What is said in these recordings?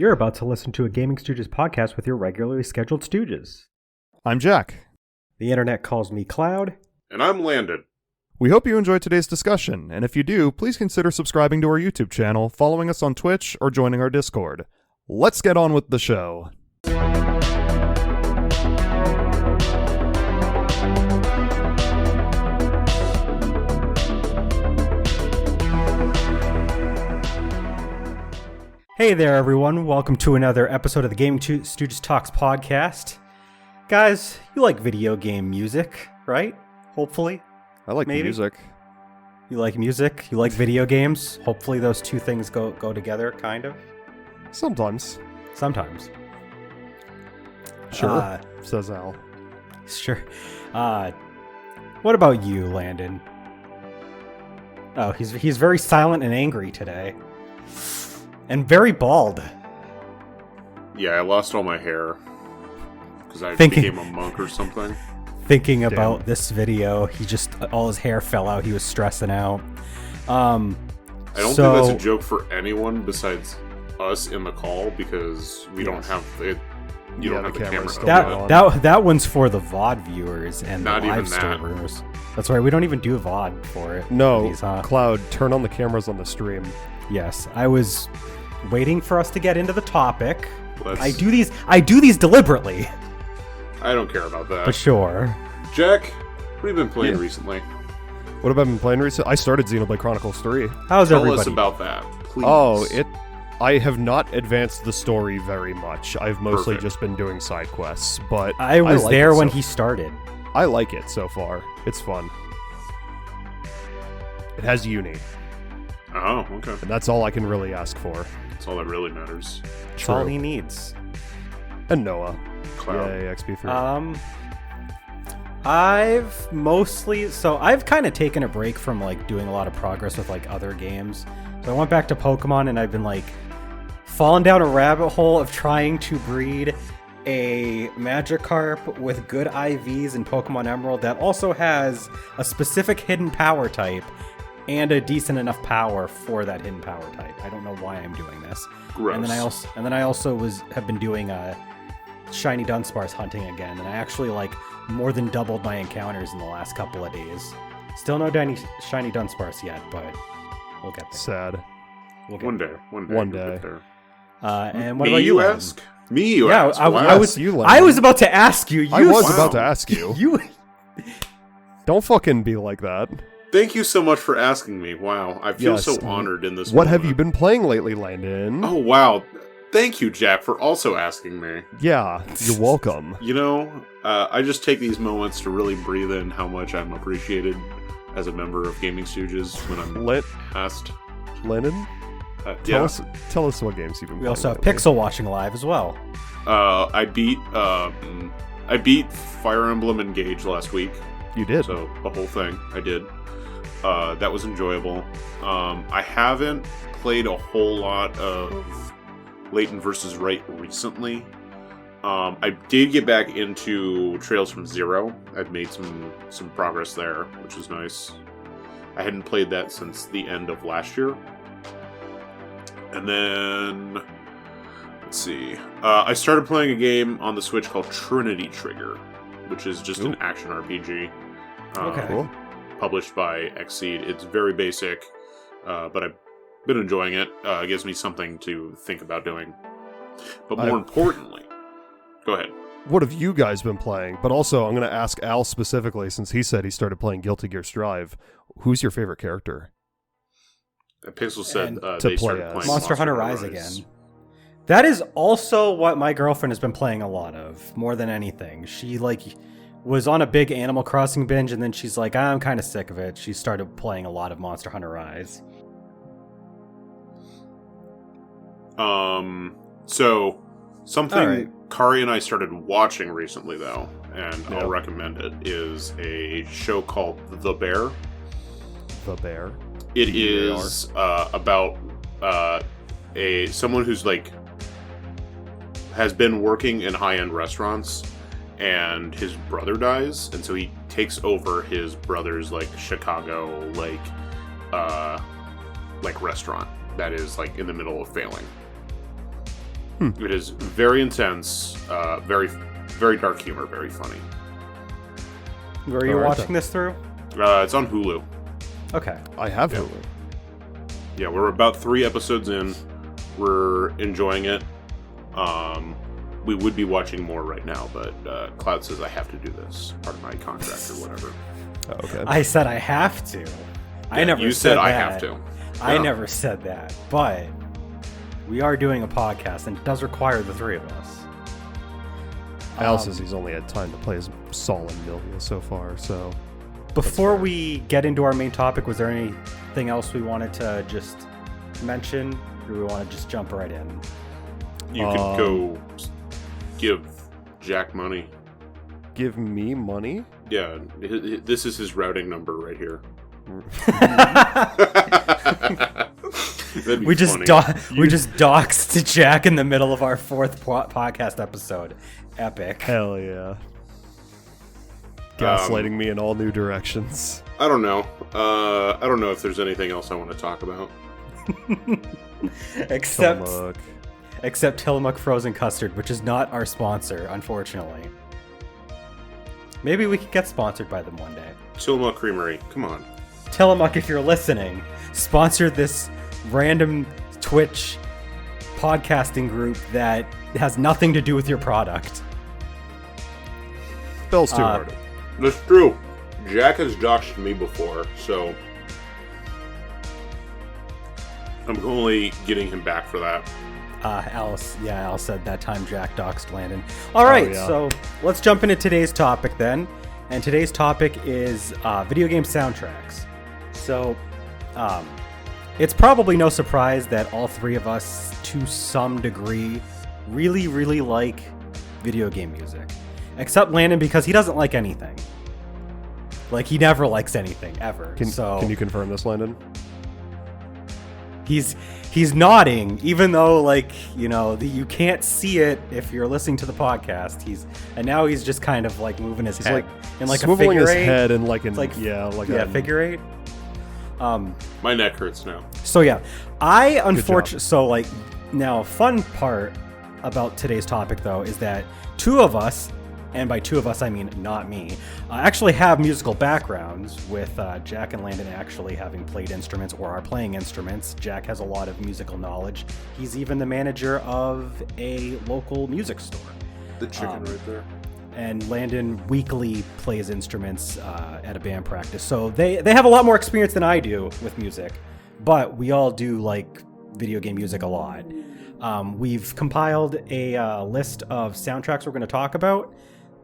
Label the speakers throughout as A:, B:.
A: You're about to listen to a Gaming Stooges podcast with your regularly scheduled Stooges.
B: I'm Jack.
A: The internet calls me Cloud.
C: And I'm Landon.
B: We hope you enjoyed today's discussion, and if you do, please consider subscribing to our YouTube channel, following us on Twitch, or joining our Discord. Let's get on with the show.
A: Hey there, everyone. Welcome to another episode of the Gaming Stooges Talks podcast. Guys, you like video game music, right? Hopefully.
B: I like music.
A: You like music? You like video games? Hopefully those two things go together, kind of.
B: Sometimes.
A: Sometimes.
B: Sure, says Al.
A: Sure. What about you, Landon? Oh, he's very silent and angry today. And very bald.
C: Yeah, I lost all my hair. Because I became a monk or something.
A: Thinking about this video, all his hair fell out. He was stressing out. I
C: don't think that's a joke for anyone besides us in the call, because we don't have it. You don't have the camera.
A: That one's for the VOD viewers and
C: Not
A: the live
C: even that.
A: streamers. That's right. We don't even do VOD for it.
B: No, Cloud, turn on the cameras on the stream.
A: Yes, I was waiting for us to get into the topic.
C: I
A: do these deliberately.
C: I don't care about that.
A: But sure.
C: Jack, what have you been playing recently?
B: What have I been playing recently? I started Xenoblade Chronicles 3.
A: How's everybody?
C: Tell us about that, please.
B: I have not advanced the story very much. I've mostly just been doing side quests, but
A: I was there when he started.
B: I like it so far. It's fun. It has Uni.
C: Oh, okay.
B: And that's all I can really ask for.
C: That's all that really matters.
A: That's all he needs.
B: And Noah.
C: Cloud.
B: Yay, XP3.
A: I've kind of taken a break from doing a lot of progress with other games. So I went back to Pokemon, and I've been fallen down a rabbit hole of trying to breed a Magikarp with good IVs in Pokemon Emerald that also has a specific hidden power type and a decent enough power for that hidden power type. I don't know why I'm doing this.
C: Gross.
A: And then I also have been doing shiny Dunsparce hunting again, and I actually more than doubled my encounters in the last couple of days. Still no shiny Dunsparce yet, but we'll get there.
B: Sad.
C: One day.
B: One
C: we'll
B: day.
C: get there.
A: And what about you,
C: ask? Me, you ask?
A: I was about to ask you.
B: About to ask you.
A: You
B: don't fucking be like that.
C: Thank you so much for asking me. Wow, I feel so honored in this
B: What
C: moment.
B: have you been playing lately, Landon?
C: Oh, wow. Thank you, Jack, for also asking me.
B: Yeah, you're welcome.
C: I just take these moments to really breathe in how much I'm appreciated as a member of Gaming Stooges when I'm asked.
B: Lennon? Tell us what games you've been playing.
A: We also have
B: lately.
A: Pixel watching live as well.
C: I beat Fire Emblem Engage last week.
B: You did?
C: So, the whole thing, I did. That was enjoyable. I haven't played a whole lot of Layton vs. Wright recently. I did get back into Trails from Zero. I've made some progress there, which is nice. I hadn't played that since the end of last year. And then, let's see. I started playing a game on the Switch called Trinity Trigger, which is just an action RPG.
A: Okay.
B: Cool.
C: Published by Xseed. It's very basic, but I've been enjoying it. It gives me something to think about doing. But more importantly, go ahead.
B: What have you guys been playing? But also, I'm going to ask Al specifically, since he said he started playing Guilty Gear Strive. Who's your favorite character?
C: Pixel said
B: they started playing
A: Monster Hunter Rise again. That is also what my girlfriend has been playing a lot of, more than anything. She was on a big Animal Crossing binge, and then she's like, I'm kind of sick of it. She started playing a lot of Monster Hunter Rise.
C: So something Kari and I started watching recently, though, and I'll recommend it, is a show called The Bear.
B: The Bear?
C: It is about someone who's has been working in high-end restaurants, and his brother dies, and so he takes over his brother's Chicago restaurant that is in the middle of failing. It is very intense, very, very dark humor, very funny.
A: Where are you watching this through?
C: It's on Hulu.
A: Okay.
B: I have
C: Yeah.
B: Hulu.
C: Yeah, we're about 3 episodes in. We're enjoying it. We would be watching more right now, but Cloud says I have to do this, part of my contract or whatever.
B: Oh, okay.
A: I said I have to. I never
C: You
A: said
C: said
A: that.
C: I have to.
A: I
C: Yeah.
A: never said that. But we are doing a podcast, and it does require the 3 of us.
B: Al says he's only had time to play as solid Millia so far, so...
A: Before we get into our main topic, was there anything else we wanted to just mention? Or do we want to just jump right in?
C: You could go give Jack money.
B: Give me money?
C: Yeah, this is his routing number right here. That'd be
A: We just
C: funny.
A: we just doxed Jack in the middle of our 4th podcast episode. Epic.
B: Hell yeah. Gaslighting me in all new directions.
C: I don't know. I don't know if there's anything else I want to talk about.
A: Except
B: Tillamook.
A: Tillamook Frozen Custard, which is not our sponsor, unfortunately. Maybe we could get sponsored by them one day.
C: Tillamook Creamery, come on.
A: Tillamook, if you're listening, sponsor this random Twitch podcasting group that has nothing to do with your product.
B: Spell's too hard.
C: That's true. Jack has doxed me before, so I'm only getting him back for that.
A: Al said that time Jack doxed Landon. All right,
B: yeah.
A: So let's jump into today's topic then. And today's topic is video game soundtracks. So it's probably no surprise that all 3 of us, to some degree, really, really like video game music. Except Landon, because he doesn't like anything. Like, he never likes anything, ever.
B: Can you confirm this, Landon?
A: He's nodding, even though, like, you know, you can't see it if you're listening to the podcast. Now he's just kind of like moving his head in like a
B: swiveling
A: figure
B: his
A: eight.
B: head in like
A: Figure eight.
C: My neck hurts now.
A: So yeah, I unfortunately now a fun part about today's topic though is that 2 of us, and by 2 of us I mean not me, actually have musical backgrounds, with Jack and Landon actually having played instruments or are playing instruments. Jack has a lot of musical knowledge. He's even the manager of a local music store.
C: The chicken right there.
A: And Landon weekly plays instruments at a band practice. So they have a lot more experience than I do with music, but we all do like video game music a lot. We've compiled a list of soundtracks we're going to talk about.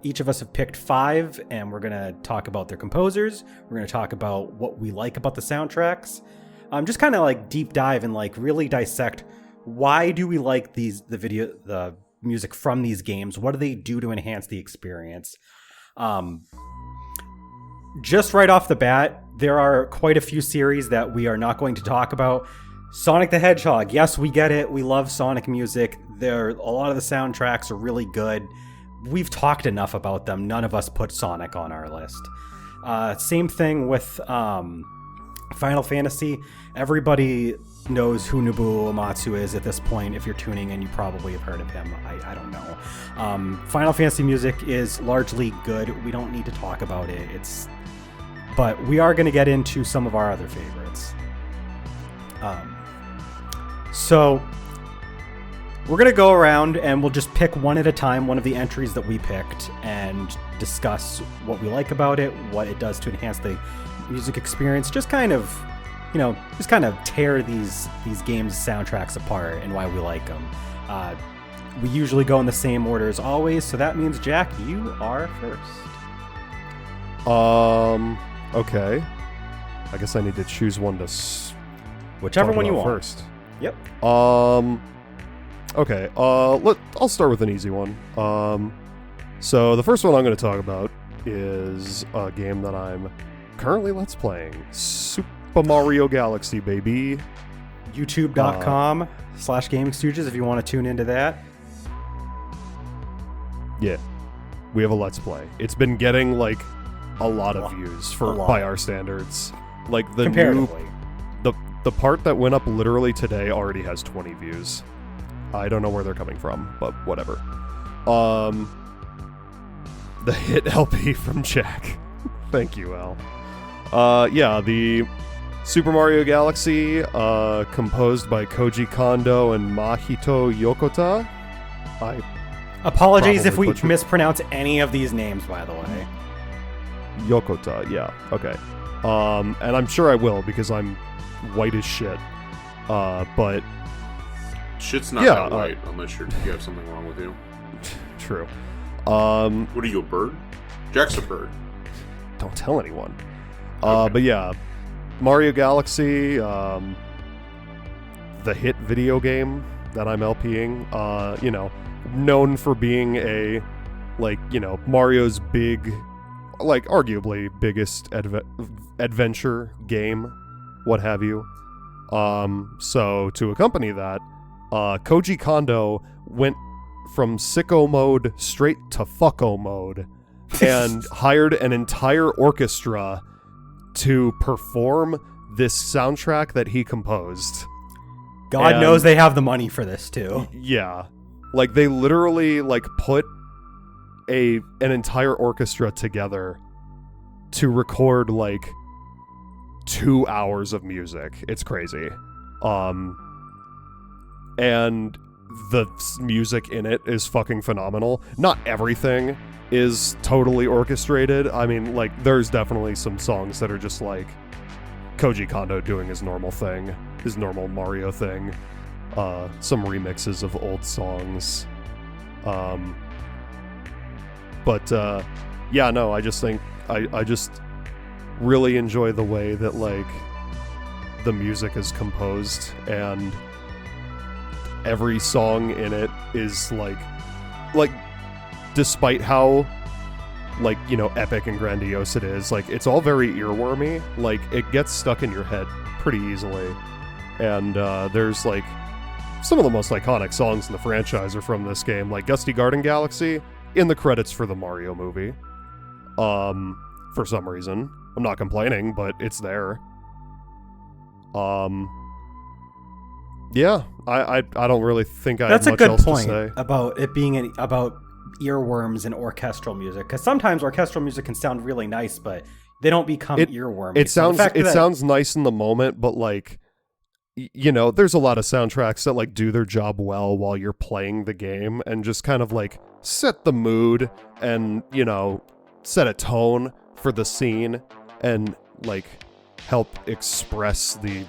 A: Each of us have picked 5, and we're going to talk about their composers. We're going to talk about what we like about the soundtracks. Just kind of like deep dive and like really dissect why do we like the music from these games? What do they do to enhance the experience? Just right off the bat, there are quite a few series that we are not going to talk about. Sonic the Hedgehog, yes, we get it. We love Sonic music. A lot of the soundtracks are really good. We've talked enough about them. None of us put Sonic on our list. Same thing with Final Fantasy. Everybody knows who Nobuo Uematsu is at this point. If you're tuning in, you probably have heard of him. I don't know. Final Fantasy music is largely good. We don't need to talk about it. But we are going to get into some of our other favorites. So we're going to go around and we'll just pick one at a time, one of the entries that we picked, and discuss what we like about it, what it does to enhance the music experience. Just kind of tear these games' soundtracks apart and why we like them. We usually go in the same order as always, so that means, Jack, you are first.
B: Okay. I guess I need to choose one to
A: Whichever one you want.
B: First.
A: Yep.
B: Okay, I'll start with an easy one. So the first one I'm going to talk about is a game that I'm currently Let's Playing. Super Mario Galaxy, baby.
A: YouTube.com/GamingStooges if you want to tune into that.
B: Yeah, we have a Let's Play. It's been getting, like, a lot of views by our standards. Like,
A: comparatively.
B: The part that went up literally today already has 20 views. I don't know where they're coming from, but whatever. The hit LP from Jack. Thank you, Al. Yeah, the Super Mario Galaxy, composed by Koji Kondo and Mahito Yokota.
A: Apologies if we
B: butchered-
A: mispronounce any of these names, by the way.
B: Yokota, yeah, okay. And I'm sure I will because I'm white as shit. But
C: Shit's not
B: Yeah,
C: that white unless you have something wrong with you.
B: true.
C: What are you, a bird? Jack's a bird.
B: Don't tell anyone.
C: Okay.
B: But yeah, Mario Galaxy, the hit video game that I'm LPing, known for being a, Mario's big, arguably biggest adventure game, what have you. So to accompany that, Koji Kondo went from sicko mode straight to fucko mode and hired an entire orchestra to perform this soundtrack that he composed.
A: God
B: And-
A: knows they have the money for this, too.
B: Yeah. They literally, put an entire orchestra together to record, 2 hours of music. It's crazy. And the music in it is fucking phenomenal. Not everything is totally orchestrated. I mean, there's definitely some songs that are just Koji Kondo doing his normal thing, his normal Mario thing. Some remixes of old songs. Yeah, no, I just think I just really enjoy the way that the music is composed, and every song in it is despite how epic and grandiose it is, it's all very earwormy. It gets stuck in your head pretty easily. And there's some of the most iconic songs in the franchise are from this game, like Gusty Garden Galaxy in the credits for the Mario movie. For some reason. I'm not complaining, but it's there. Yeah, I don't really think I
A: That's
B: have
A: a
B: much
A: good
B: else
A: point
B: to say.
A: about it being about earworms and orchestral music, because sometimes orchestral music can sound really nice, but they don't become earwormy.
B: It
A: So the
B: sounds
A: fact that-
B: sounds nice in the moment, but there's a lot of soundtracks that do their job well while you're playing the game and just kind of set the mood and set a tone for the scene and help express the,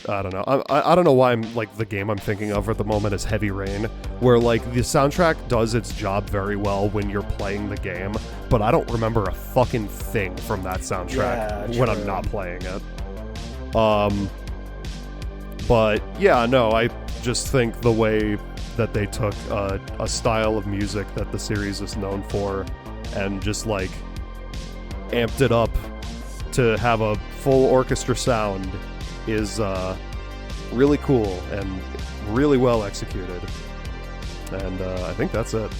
B: I don't know. I don't know why I'm the game I'm thinking of at the moment is Heavy Rain, where the soundtrack does its job very well when you're playing the game, but I don't remember a fucking thing from that soundtrack when I'm
A: true.
B: not playing it. But yeah, no, I just think the way that they took a style of music that the series is known for and just amped it up to have a full orchestra sound is really cool and really well executed. And I think that's it.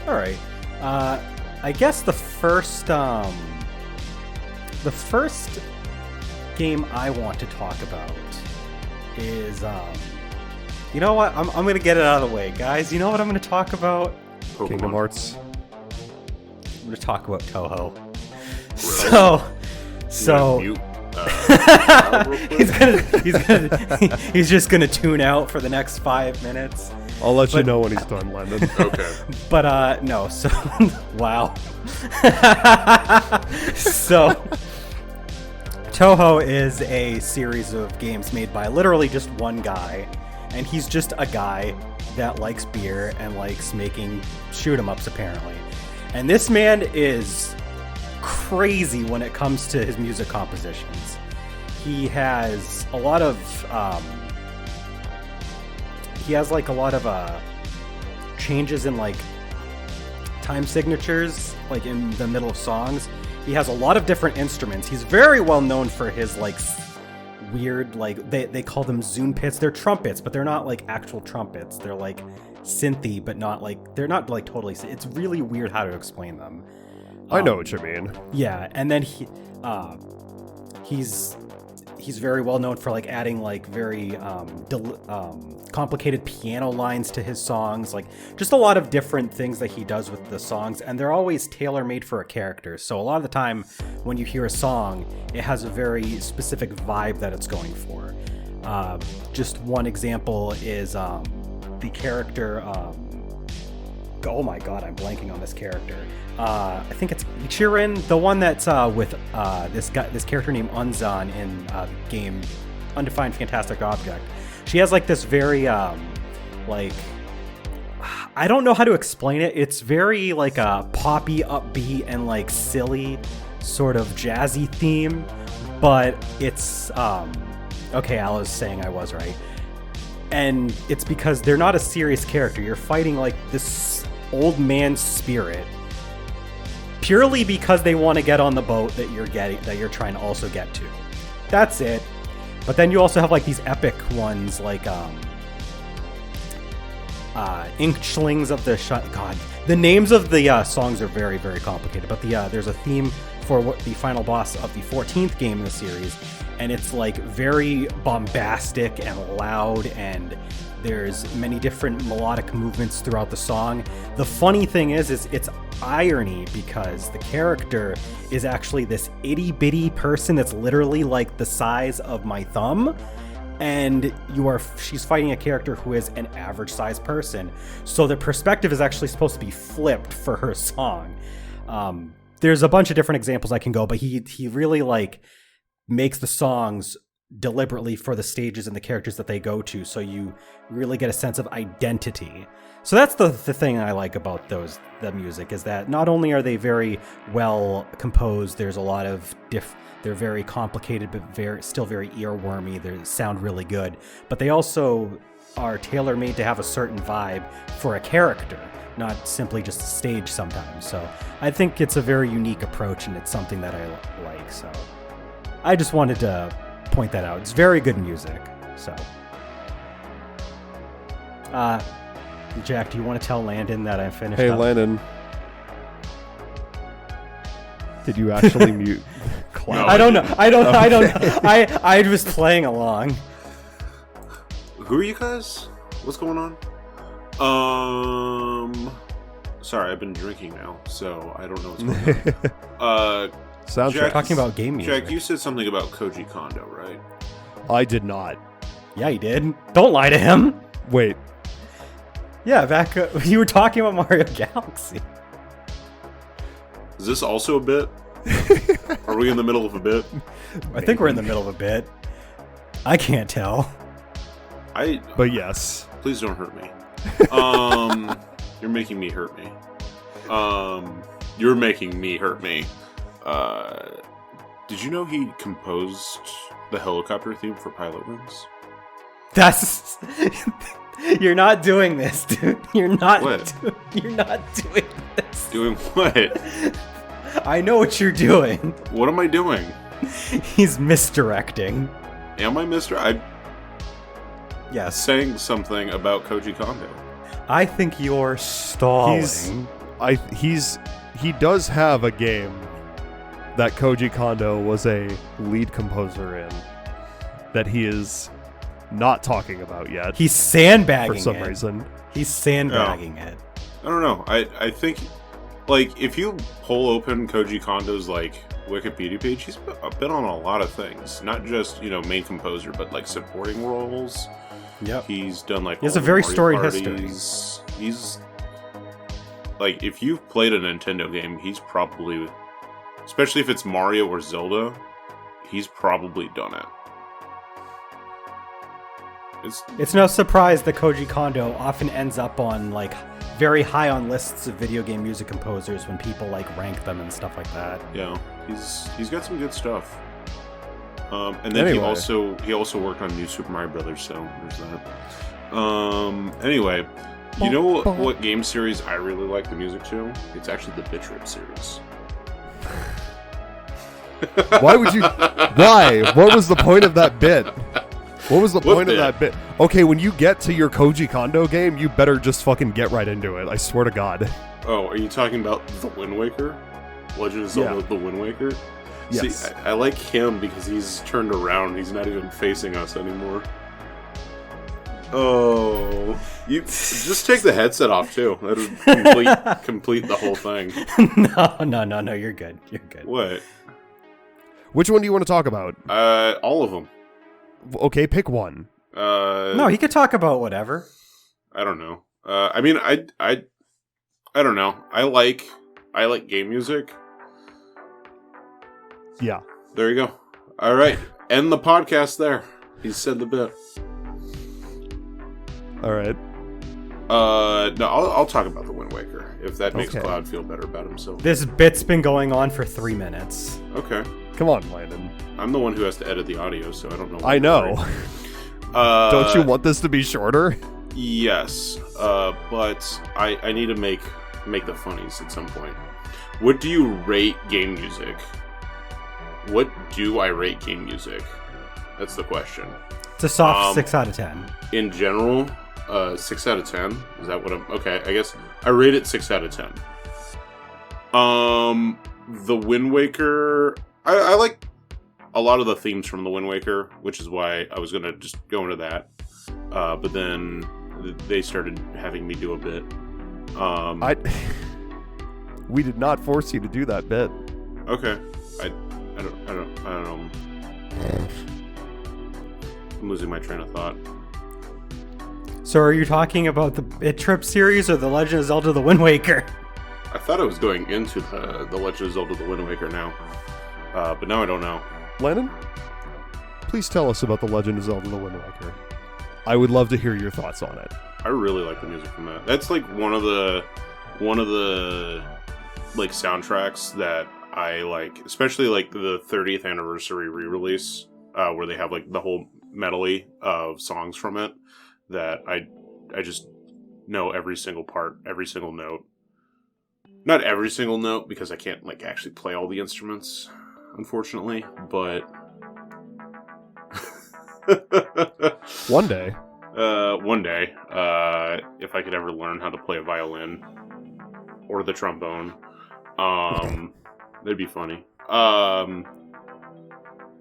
A: All right. I guess the first game I want to talk about is you know what? I'm gonna get it out of the way, guys. You know what I'm gonna talk about?
C: Pokemon.
B: Kingdom Hearts.
A: I'm gonna talk about Toho.
C: Really?
A: So
C: You wanna mute, real quick?
A: he's just gonna tune out for the next 5 minutes.
B: I'll let you
A: But-
B: know when he's done, Landon.
C: Okay.
A: But no, so wow. So Toho is a series of games made by literally just one guy, and he's just a guy that likes beer and likes making shoot 'em ups apparently. And this man is crazy when it comes to his music compositions. He has a lot of changes in time signatures in the middle of songs. He has a lot of different instruments. He's very well known for his weird they call them Zune pits. They're trumpets, but they're not actual trumpets. They're synthy, but not they're not totally. It's really weird how to explain them.
B: I know what you mean.
A: Yeah, and then he's very well known for like adding like very complicated piano lines to his songs, like just a lot of different things that he does with the songs, and they're always tailor-made for a character. So a lot of the time when you hear a song, it has a very specific vibe that it's going for. Just one example is the character, oh my god, I'm blanking on this character. I think it's Ichirin, the one that's with this character named Unzan in game Undefined Fantastic Object. She has like this very like, I don't know how to explain it. It's very like a poppy, upbeat, and like silly sort of jazzy theme, but it's okay, I was saying I was right. And it's because they're not a serious character. You're fighting like this old man's spirit purely because they want to get on the boat that you're trying to also get to. That's it. But then you also have like these epic ones like Inklings of the God. The names of the songs are very, very complicated, but there's a theme for the final boss of the 14th game in the series, and it's like very bombastic and loud, and there's many different melodic movements throughout the song. The funny thing is it's irony because the character is actually this itty-bitty person that's literally like the size of my thumb, and she's fighting a character who is an average-sized person. So the perspective is actually supposed to be flipped for her song. There's a bunch of different examples I can go, but he really like makes the songs deliberately for the stages and the characters that they go to, so you really get a sense of identity. So that's the thing I like about the music, is that not only are they very well composed, there's a lot of they're very complicated, but still very earwormy. They sound really good, but they also are tailor-made to have a certain vibe for a character, not simply just a stage sometimes. So I think it's a very unique approach, and it's something that I like. So I just wanted to point that out. It's very good music. So Jack, do you want to tell Landon that I finished
B: Hey
A: up?
B: Landon, did you actually mute Cloud?
A: I don't know. I don't know. I was playing along.
C: Who are you guys? What's going on? Sorry, I've been drinking now, so I don't know what's going on.
B: Soundtrack.
C: Jack,
A: Talking about game music.
C: Jack, you said something about Koji Kondo, right?
B: I did not.
A: Yeah, he did. Don't lie to him.
B: Wait.
A: Yeah, back you were talking about Mario Galaxy.
C: Is this also a bit? Are we in the middle of a bit?
A: I think we're in the middle of a bit. I can't tell.
B: But yes.
C: Please don't hurt me. You're making me hurt me. You're making me hurt me. Did you know he composed the helicopter theme for Pilot Wings?
A: That's you're not doing this, dude. You're not.
C: What?
A: You're not doing this.
C: Doing what?
A: I know what you're doing.
C: What am I doing?
A: He's misdirecting.
C: Am I I'm
A: Yes.
C: saying something about Koji Kondo.
A: I think you're stalling.
B: He does have a game that Koji Kondo was a lead composer in that he is not talking about yet.
A: He's sandbagging
B: for some
A: it.
B: reason.
A: He's sandbagging it.
C: I don't know. I think, like, if you pull open Koji Kondo's, like, Wikipedia page, he's been on a lot of things. Not just, main composer, but, like, supporting roles.
A: Yep.
C: He's done, like,
A: He has
C: all
A: a
C: the
A: very
C: Mario
A: storied
C: parties. He's, like, if you've played a Nintendo game, he's probably, especially if it's Mario or Zelda, he's probably done it.
A: It's no surprise that Koji Kondo often ends up on like very high on lists of video game music composers when people like rank them and stuff like that.
C: Yeah, he's got some good stuff. And then
B: Anyway.
C: he also worked on New Super Mario Brothers, so there's that. Anyway, you know what game series I really like the music to? It's actually the Bitch Rip series.
B: Why would you? Why? What was the point of that bit? What was the point of that bit? Okay, when you get to your Koji Kondo game, you better just fucking get right into it. I swear to God.
C: Oh, are you talking about The Wind Waker? Legend of Zelda:
B: Yeah.
C: The Wind Waker?
B: Yes.
C: See, I like him because he's turned around. He's not even facing us anymore. Oh, you just take the headset off too. That'll complete the whole thing.
A: No. You're good. You're good.
C: What?
B: Which one do you want to talk about?
C: All of them.
B: Okay, pick one.
A: No, he could talk about whatever.
C: I don't know. I mean, I don't know. I like game music.
B: Yeah.
C: There you go. All right, end the podcast there. He said the bit.
B: All right.
C: No, I'll talk about the Wind Waker if that makes Cloud feel better about himself.
A: This bit's been going on for 3 minutes.
C: Okay.
B: Come on, Landon.
C: I'm the one who has to edit the audio, so I don't know.
B: I know. Don't you want this to be shorter?
C: Yes, but I need to make the funnies at some point. What do you rate game music? What do I rate game music? That's the question.
A: It's a soft 6 out of 10.
C: In general, 6 out of 10. Is that what I'm... Okay, I guess I rate it 6 out of 10. The Wind Waker... I like a lot of the themes from the Wind Waker, which is why I was going to just go into that. But then they started having me do a bit.
B: We did not force you to do that bit.
C: Okay. I don't know. I'm losing my train of thought.
A: So are you talking about the It Trip series or the Legend of Zelda: The Wind Waker?
C: I thought I was going into the Legend of Zelda: The Wind Waker now. But now I don't know.
B: Lennon, please tell us about the Legend of Zelda: The Wind Waker. I would love to hear your thoughts on it.
C: I really like the music from that. That's like one of the like soundtracks that I like, especially like the 30th anniversary re-release, where they have like the whole medley of songs from it that I just know every single part, every single note. Not every single note because I can't like actually play all the instruments, unfortunately, but
B: one day,
C: if I could ever learn how to play a violin or the trombone, that'd be funny. I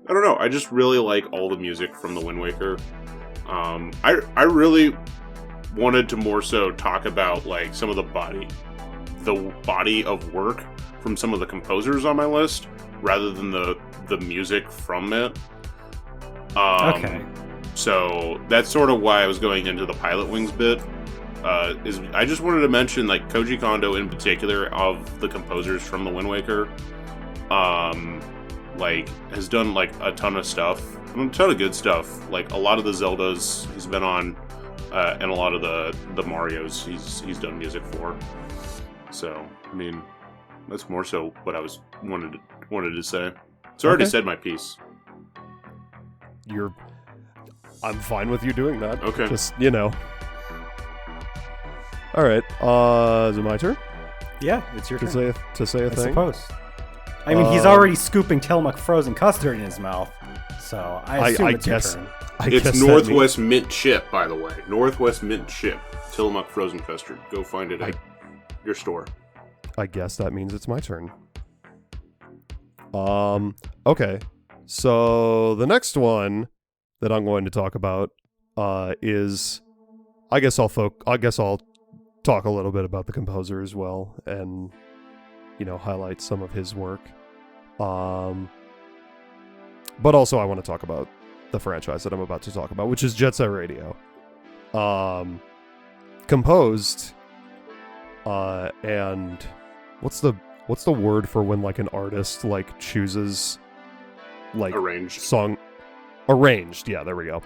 C: don't know. I just really like all the music from the Wind Waker. I really wanted to more so talk about like some of the body of work from some of the composers on my list, rather than the music from it.
A: Okay.
C: So that's sort of why I was going into the Pilot Wings bit. Is I just wanted to mention like Koji Kondo in particular, of the composers from the Wind Waker, like has done like a ton of stuff, a ton of good stuff. Like a lot of the Zeldas he's been on, and a lot of the Marios he's done music for. So I mean, that's more so what I wanted to say. So I already said my piece.
B: I'm fine with you doing that.
C: Okay.
B: Just, All right. Is it my turn?
A: Yeah, it's your turn.
B: To say a
A: I
B: thing?
A: suppose. I mean, he's already scooping Tillamook frozen custard in his mouth, so I assume it's your turn.
C: It's Northwest Mint Chip, by the way. Northwest Mint Chip. Tillamook frozen custard. Go find it at your store.
B: I guess that means it's my turn. Okay. So the next one that I'm going to talk about is, I guess I'll talk a little bit about the composer as well, and highlight some of his work. But also I want to talk about the franchise that I'm about to talk about, which is Jet Set Radio. Composed, and what's the word for when like an artist like chooses like arranged, yeah, there we go.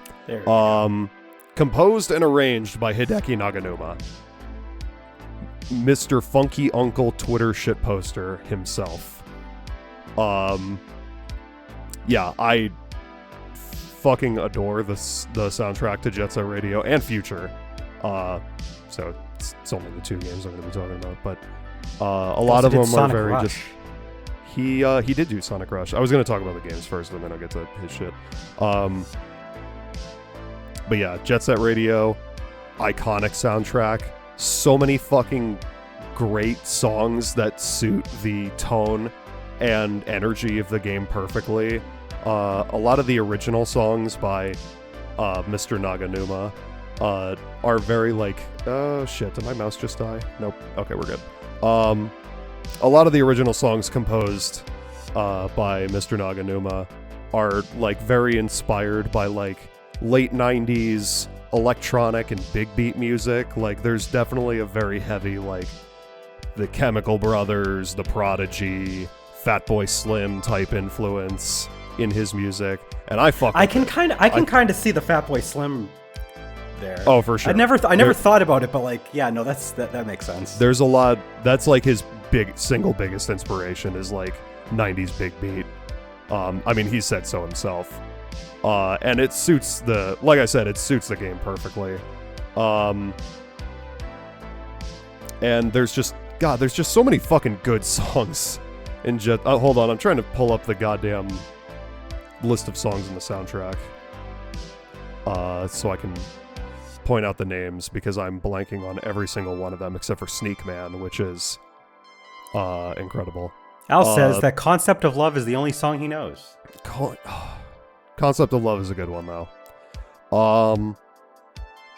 B: Composed and arranged by Hideki Naganuma, Mr. Funky Uncle Twitter shitposter himself. Yeah, I fucking adore the soundtrack to Jet Set Radio and Future. So it's only the two games I'm going to be talking about, but a lot of them are very Rush. Just. He did do Sonic Rush. I was going to talk about the games first, and then I'll get to his shit. But yeah, Jet Set Radio, iconic soundtrack. So many fucking great songs that suit the tone and energy of the game perfectly. A lot of the original songs by Mr. Naganuma are very like, oh shit, did my mouse just die? Nope. Okay, we're good. A lot of the original songs composed by Mr. Naganuma are like very inspired by like late 90s electronic and big beat music. Like there's definitely a very heavy like the Chemical Brothers, the Prodigy, Fatboy Slim type influence in his music, and I can kind
A: of see the Fatboy Slim there.
B: Oh, for sure.
A: I never thought about it, but like, yeah, no, that makes sense.
B: There's a lot. That's like his single biggest inspiration is like 90s big beat. I mean, he said so himself. And it suits like I said, it suits the game perfectly. And there's just so many fucking good songs in Jet. Hold on, I'm trying to pull up the goddamn list of songs in the soundtrack. So I can point out the names because I'm blanking on every single one of them except for Sneak Man, which is incredible.
A: Al says that Concept of Love is the only song he knows.
B: Concept of Love is a good one, though.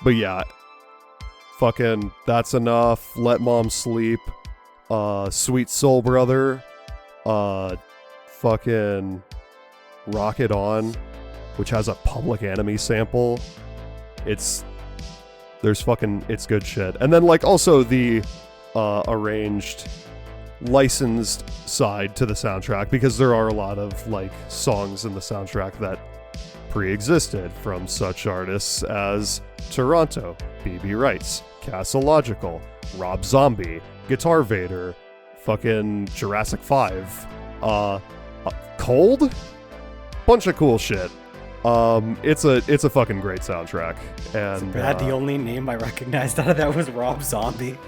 B: But yeah, fucking That's Enough, Let Mom Sleep, Sweet Soul Brother, fucking Rocket On, which has a Public Enemy sample. It's good shit. And then like also the arranged licensed side to the soundtrack, because there are a lot of like songs in the soundtrack that pre-existed from such artists as Toronto, BB Rights, Castle Logical, Rob Zombie, Guitar Vader, fucking Jurassic 5, Cold, bunch of cool shit. It's a fucking great soundtrack. And
A: the only name I recognized out of that was Rob Zombie.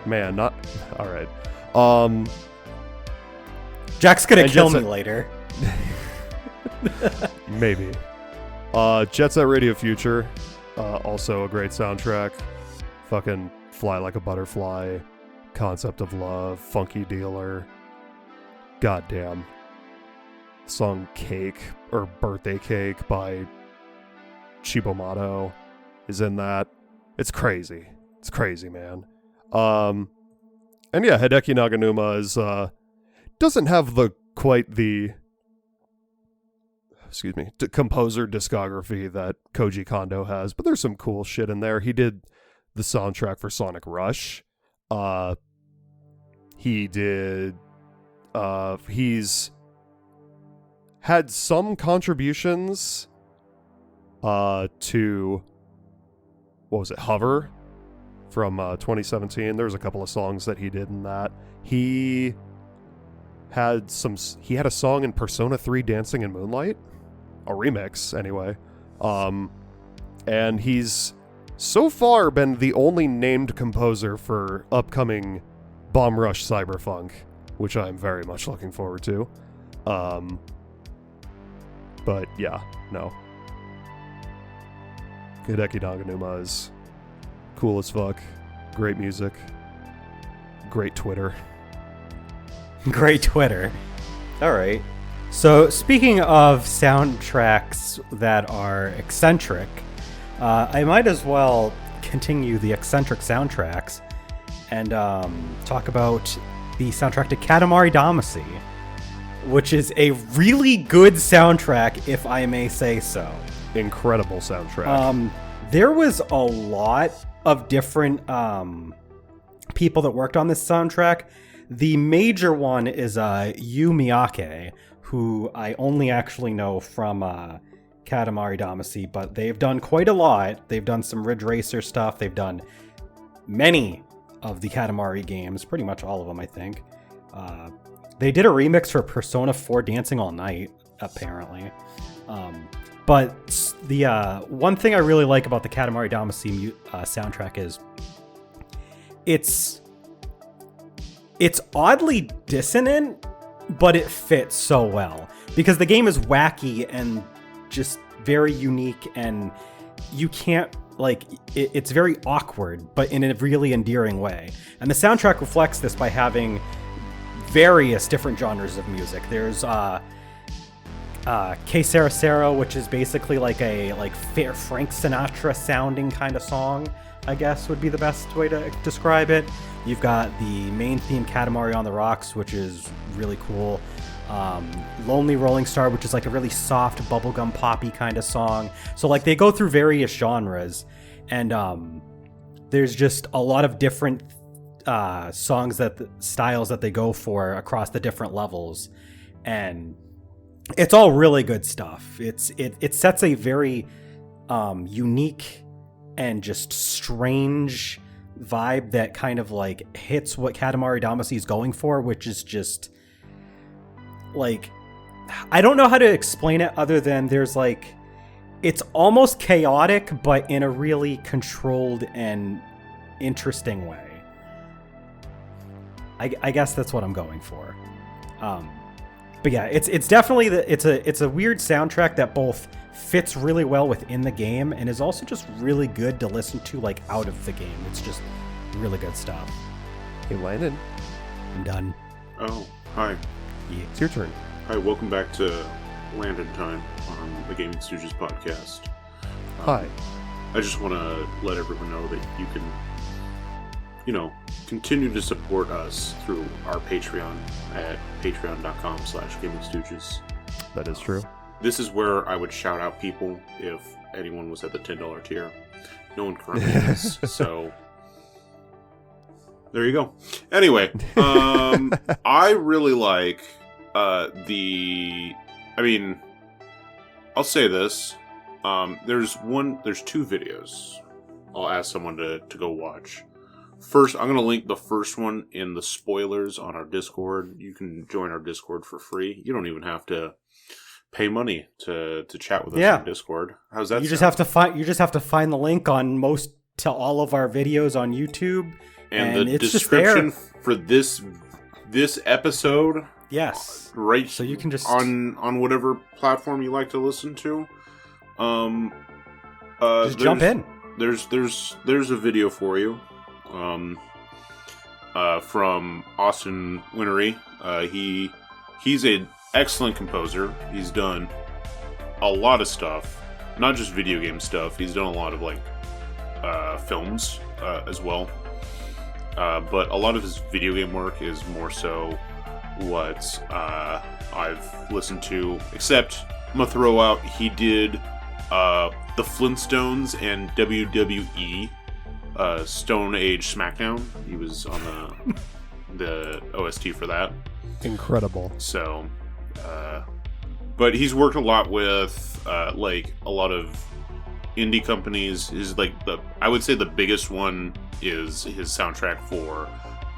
B: Man, not all right.
A: Jack's gonna kill me later.
B: Maybe. Jet Set Radio Future, also a great soundtrack. Fucking Fly Like a Butterfly, Concept of Love, Funky Dealer. Goddamn. Song Cake or Birthday Cake by Chibomato is in that. It's crazy. It's crazy, man. And yeah, Hideki Naganuma is doesn't have quite the composer discography that Koji Kondo has, but there's some cool shit in there. He did the soundtrack for Sonic Rush. He's had some contributions to what was it, Hover from 2017. There's a couple of songs that he did in that. He had a song in Persona 3 Dancing in Moonlight, a remix anyway. And he's so far been the only named composer for upcoming Bomb Rush Cyberpunk, which I'm very much looking forward to. But yeah, no. Hideki Naganuma is cool as fuck. Great music. Great Twitter.
A: Great Twitter. Alright. So, speaking of soundtracks that are eccentric, I might as well continue the eccentric soundtracks and talk about the soundtrack to Katamari Damacy, which is a really good soundtrack, if I may say so.
B: Incredible soundtrack.
A: There was a lot of different people that worked on this soundtrack. The major one is Yu Miyake, who I only actually know from Katamari Damacy, but they've done quite a lot. They've done some Ridge Racer stuff. They've done many of the Katamari games, pretty much all of them, I think. They did a remix for Persona 4 Dancing All Night, apparently. But the one thing I really like about the Katamari Damacy soundtrack is it's oddly dissonant, but it fits so well. Because the game is wacky and just very unique, and you can't, it's very awkward, but in a really endearing way. And the soundtrack reflects this by having various different genres of music. There's Que Sera Sera, which is basically like a Frank Sinatra sounding kind of song, I guess would be the best way to describe it. You've got the main theme, Katamari on the Rocks, which is really cool. Lonely Rolling Star, which is like a really soft bubblegum poppy kind of song. So like they go through various genres, and there's just a lot of different styles that they go for across the different levels, and it's all really good stuff. It sets a very unique and just strange vibe that kind of like hits what Katamari Damacy is going for, which is just like, I don't know how to explain it other than there's like, it's almost chaotic, but in a really controlled and interesting way. I guess that's what I'm going for. But yeah, it's definitely it's a weird soundtrack that both fits really well within the game and is also just really good to listen to like out of the game. It's just really good stuff.
B: Hey, Landon.
A: I'm done.
C: Oh, hi.
A: Yeah.
B: It's your turn.
C: Hi, welcome back to Landon Time on the Gaming Stooges podcast.
B: Hi.
C: I just want to let everyone know that you can, continue to support us through our Patreon at patreon.com/GamingStooges.
B: That is true.
C: This is where I would shout out people if anyone was at the $10 tier. No one currently is, so there you go. Anyway, I really like I'll say this. There's two videos I'll ask someone to go watch. First, I'm going to link the first one in the spoilers on our Discord. You can join our Discord for free. You don't even have to pay money to chat with us on Discord. How's that? You just have
A: to find the link on all of our videos on YouTube,
C: and the description for this episode.
A: Yes.
C: Right.
A: So you can just
C: on whatever platform you like to listen to.
A: Just jump in.
C: There's a video for you. From Austin Winery. He's an excellent composer. He's done a lot of stuff, not just video game stuff. He's done a lot of films as well. But a lot of his video game work is more so what I've listened to. Except I'm gonna throw out he did the Flintstones and WWE. Stone Age SmackDown. He was on the OST for that.
B: Incredible.
C: So, but he's worked a lot with a lot of indie companies. I would say the biggest one is his soundtrack for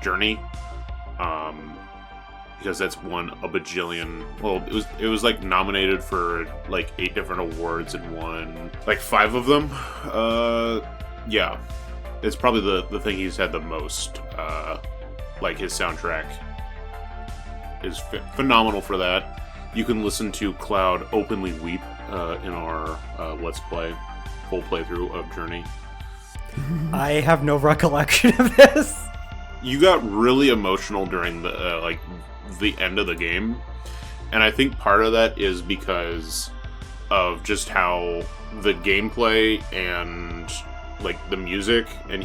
C: Journey, because that's won a bajillion. Well, it was nominated for 8 different awards and won 5 of them. Yeah. It's probably the thing he's had the most. His soundtrack is phenomenal for that. You can listen to Cloud openly weep in our Let's Play, full playthrough of Journey.
A: I have no recollection of this.
C: You got really emotional during the end of the game, and I think part of that is because of just how the gameplay and the music, and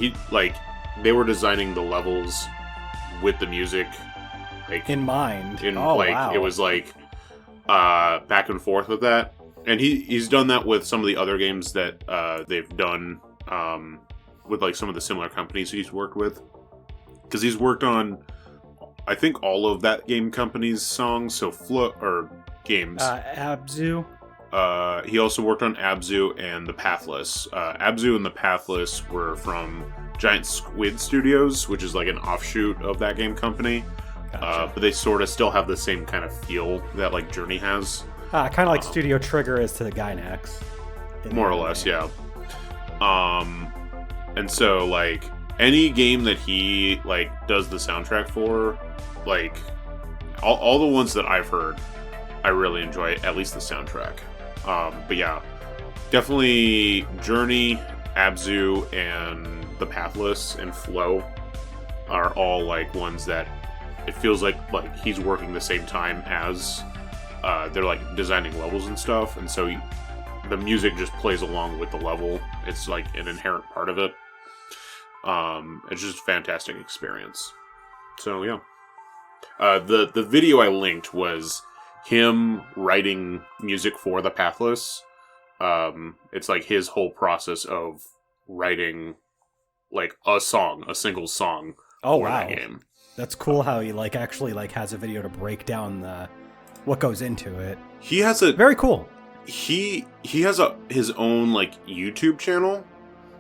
C: they were designing the levels with the music
A: in mind.
C: Wow. It was back and forth with that, and he's done that with some of the other games that they've done with some of the similar companies he's worked with, because he's worked on I think all of that game company's songs. So games.
A: Abzu.
C: He also worked on Abzu and The Pathless. Abzu and The Pathless were from Giant Squid Studios, which is an offshoot of that game company. Gotcha. But they sort of still have the same kind of feel that Journey has.
A: Kind of like Studio Trigger is to the Gainax.
C: More or less, yeah. And so any game that he does the soundtrack for, all the ones that I've heard, I really enjoy, at least the soundtrack. But yeah, definitely Journey, Abzu, and The Pathless and Flow are all ones that it feels like he's working the same time as they're like designing levels and stuff, and so the music just plays along with the level. It's like an inherent part of it. It's just a fantastic experience. So yeah, the video I linked was him writing music for the Pathless. It's like his whole process of writing like a single song for that game.
A: That's cool how he actually has a video to break down what goes into it.
C: He has a
A: very cool.
C: He has his own YouTube channel,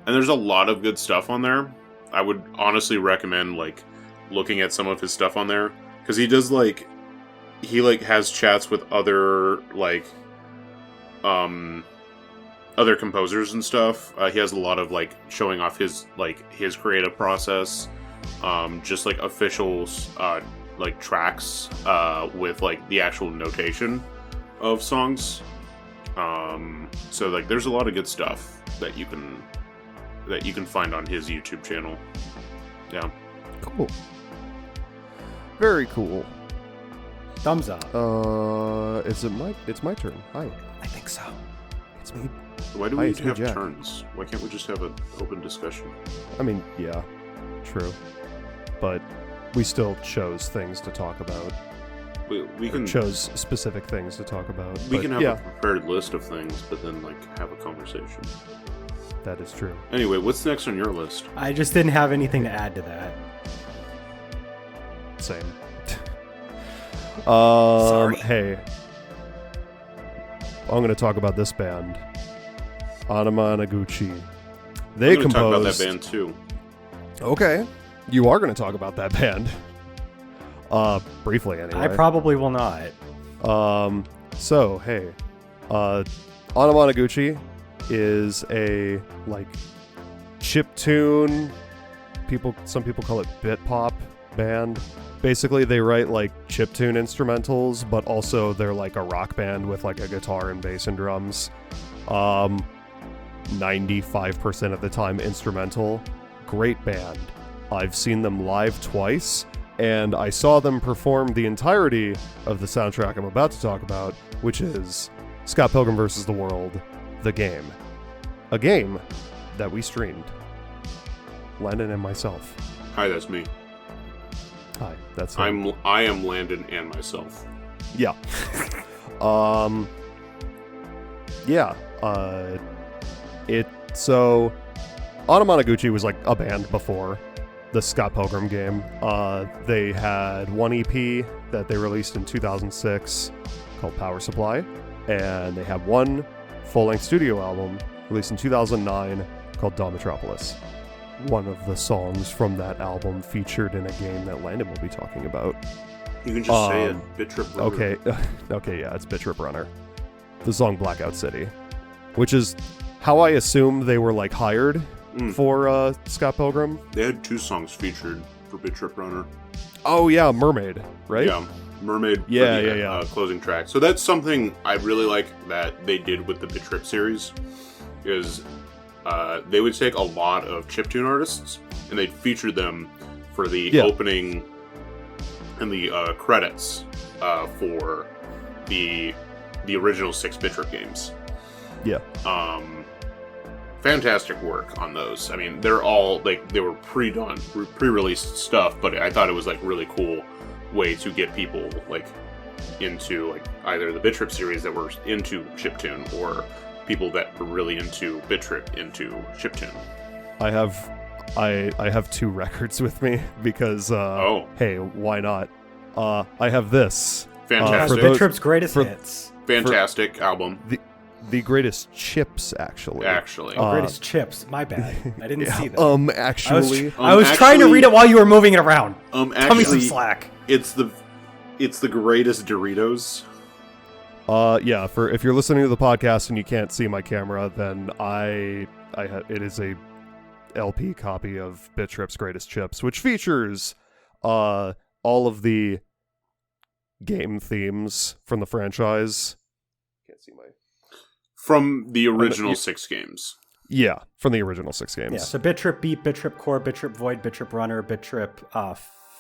C: and there's a lot of good stuff on there. I would honestly recommend looking at some of his stuff on there, because he does he has chats with other other composers and stuff. He has a lot of showing off his creative process, just official tracks with the actual notation of songs. So there's a lot of good stuff that you can find on his YouTube channel. Yeah.
B: Cool. Very cool.
A: Thumbs up.
B: It's my turn. Hi.
A: I think so.
B: It's me.
C: Why do we have turns? Why can't we just have an open discussion?
B: I mean, yeah, true. But we still chose things to talk about.
C: We can
B: chose specific things to talk about.
C: We can have a prepared list of things, but then have a conversation.
B: That is true.
C: Anyway, what's next on your list?
A: I just didn't have anything to add to that.
B: Same.
A: Sorry.
B: Hey, I'm going to talk about this band, Anama Noguchi. They
C: I'm gonna
B: composed.
C: talk about that band too.
B: Okay, you are going to talk about that band. Briefly anyway.
A: I probably will not.
B: So hey, Anama Noguchi is a chiptune. Some people call it bit pop band. Basically, they write chiptune instrumentals, but also they're a rock band with a guitar and bass and drums. 95% of the time instrumental. Great band. I've seen them live twice, and I saw them perform the entirety of the soundtrack I'm about to talk about, which is Scott Pilgrim vs. the World, the game. A game that we streamed. Landon and myself.
C: Hi, that's me.
B: Hi, that's him.
C: I am Landon and myself.
B: Yeah. Yeah. So Anama Noguchi was a band before the Scott Pilgrim game. They had one EP that they released in 2006 called Power Supply, and they had one full-length studio album released in 2009 called Dawn Metropolis. One of the songs from that album featured in a game that Landon will be talking about.
C: You can just say it. Bit Trip Runner.
B: Okay, yeah, it's Bit Trip Runner. The song Blackout City, which is how I assume they were hired for Scott Pilgrim.
C: They had two songs featured for Bit Trip Runner.
B: Oh yeah, Mermaid, right?
C: Yeah, Mermaid.
B: Yeah.
C: Closing track. So that's something I really like that they did with the Bit Trip series, is they would take a lot of chiptune artists and they'd feature them for the opening and the credits for the original 6 Bit Trip games.
B: Yeah.
C: Fantastic work on those. I mean, they're all they were pre-released stuff, but I thought it was really cool way to get people into either the Bit Trip series that were into chiptune, or people that were really into Bit Trip into chiptune.
B: I have 2 records with me because hey, why not? I have this.
C: Fantastic.
A: Bit Trip's greatest hits.
C: Fantastic album.
B: The greatest chips, actually.
A: Greatest chips. My bad. I didn't see that.
B: Actually.
A: I was trying to read it while you were moving it around. Tell me some slack.
C: It's the greatest Doritos.
B: Yeah. If you're listening to the podcast and you can't see my camera, then it is a LP copy of Bit Trip's Greatest Chips, which features all of the game themes from the franchise. Can't see my.
C: From the original 6 games.
B: Yeah, from the original 6 games.
A: Yeah, so Bit Trip Beat, Bit Trip Core, Bit Trip Void, Bit Trip Runner, Bit Trip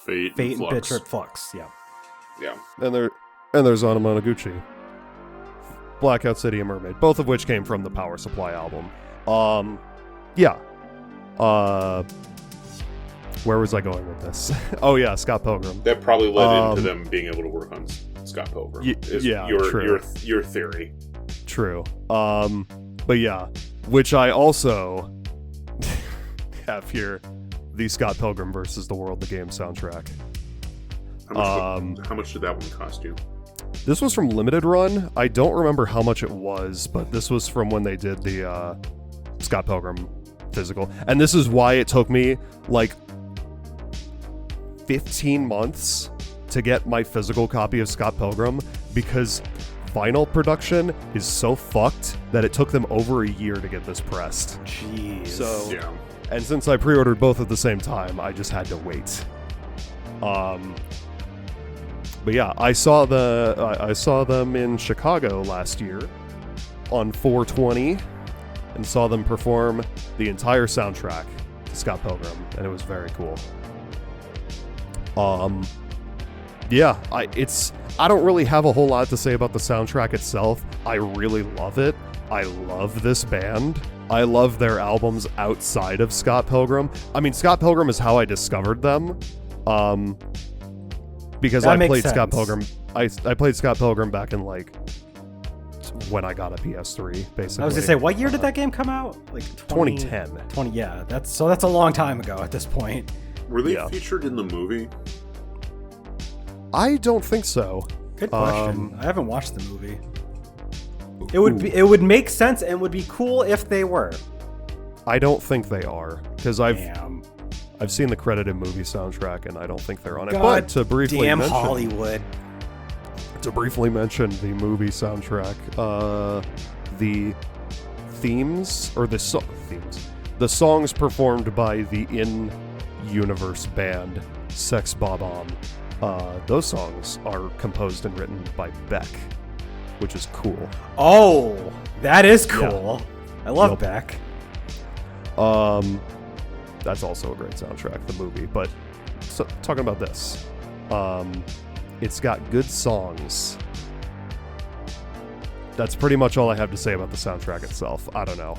C: Fate
A: and
C: Flux.
A: Bitter Flux. Yeah.
C: Yeah.
B: And there's Monoguchi, Blackout City and Mermaid, both of which came from the Power Supply album. Yeah. Where was I going with this? Oh yeah, Scott Pilgrim.
C: That probably led into them being able to work on Scott Pilgrim.
B: Yeah,
C: your
B: true.
C: Your theory.
B: True. But yeah, which I also have here, the Scott Pilgrim versus the World, the game soundtrack.
C: How much did that one cost you?
B: This was from Limited Run. I don't remember how much it was, but this was from when they did the Scott Pilgrim physical. And this is why it took me like 15 months to get my physical copy of Scott Pilgrim, because vinyl production is so fucked that it took them over a year to get this pressed.
A: Jeez.
B: So,
C: Yeah.
B: and since I pre-ordered both at the same time, I just had to wait. But yeah, I saw them in Chicago last year on 420 and saw them perform the entire soundtrack to Scott Pilgrim, and it was very cool. Yeah, I don't really have a whole lot to say about the soundtrack itself. I really love it. I love this band. I love their albums outside of Scott Pilgrim. I mean, Scott Pilgrim is how I discovered them. Because
A: That
B: I
A: makes
B: played
A: sense.
B: Scott Pilgrim. I played Scott Pilgrim back in like when I got a PS3, basically.
A: I was gonna say, what year did that game come out? Like
B: 2010.
A: 20. Yeah, that's a long time ago at this point.
C: Were they
B: Yeah.
C: featured in the movie?
B: I don't think so.
A: Good question. I haven't watched the movie. It would make sense and would be cool if they were.
B: I don't think they are, because
A: Damn.
B: I've seen the credited movie soundtrack and I don't think they're on it.
A: God
B: But to briefly
A: damn
B: mention,
A: Hollywood.
B: the movie soundtrack, the themes or the songs performed by the in-universe band Sex Bob-omb, those songs are composed and written by Beck, which is cool.
A: Oh, that is cool. I love
B: Yep.
A: Beck.
B: That's also a great soundtrack, the movie. But so, talking about this, it's got good songs. That's pretty much all I have to say about the soundtrack itself. I don't know.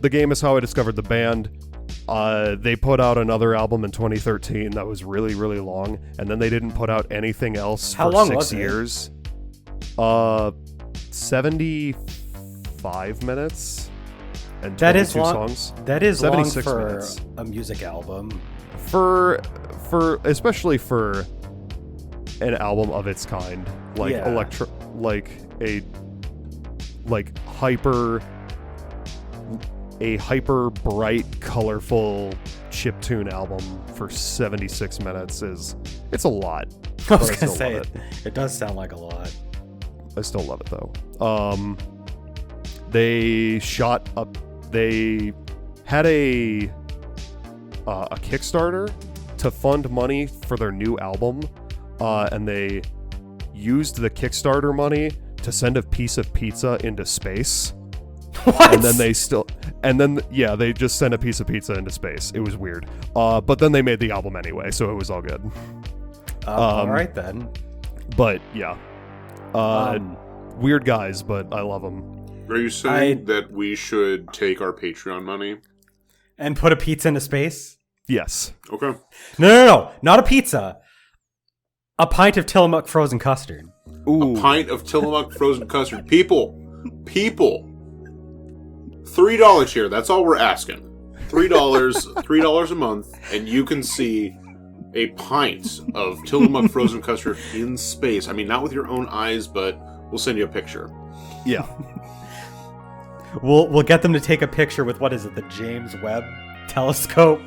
B: The game is how I discovered the band. They put out another album in 2013 that was really, really long, and then they didn't put out anything else
A: How
B: for
A: long
B: 6
A: was it?
B: years. 75 minutes and 22
A: That is long.
B: songs.
A: That is long
B: 76
A: for
B: minutes.
A: a music album.
B: For especially for an album of its kind, like
A: Yeah.
B: hyper bright, colorful chiptune album for 76 minutes it's a lot.
A: I was
B: But
A: gonna
B: still
A: say
B: love
A: it does sound like a lot.
B: I still love it though. They had a Kickstarter to fund money for their new album, and they used the Kickstarter money to send a piece of pizza into space.
A: What?
B: And then they just sent a piece of pizza into space. It was weird. But then they made the album anyway, so it was all good.
A: All right then.
B: But yeah, weird guys, but I love them.
C: Are you saying that we should take our Patreon money?
A: And put a pizza into space?
B: Yes.
C: Okay.
A: No, not a pizza. A pint of Tillamook frozen custard.
B: Ooh.
C: A pint of Tillamook frozen custard. People, $3 here. That's all we're asking. $3 a month, and you can see a pint of Tillamook frozen custard in space. I mean, not with your own eyes, but we'll send you a picture.
B: Yeah.
A: We'll get them to take a picture with, what is it, the James Webb telescope?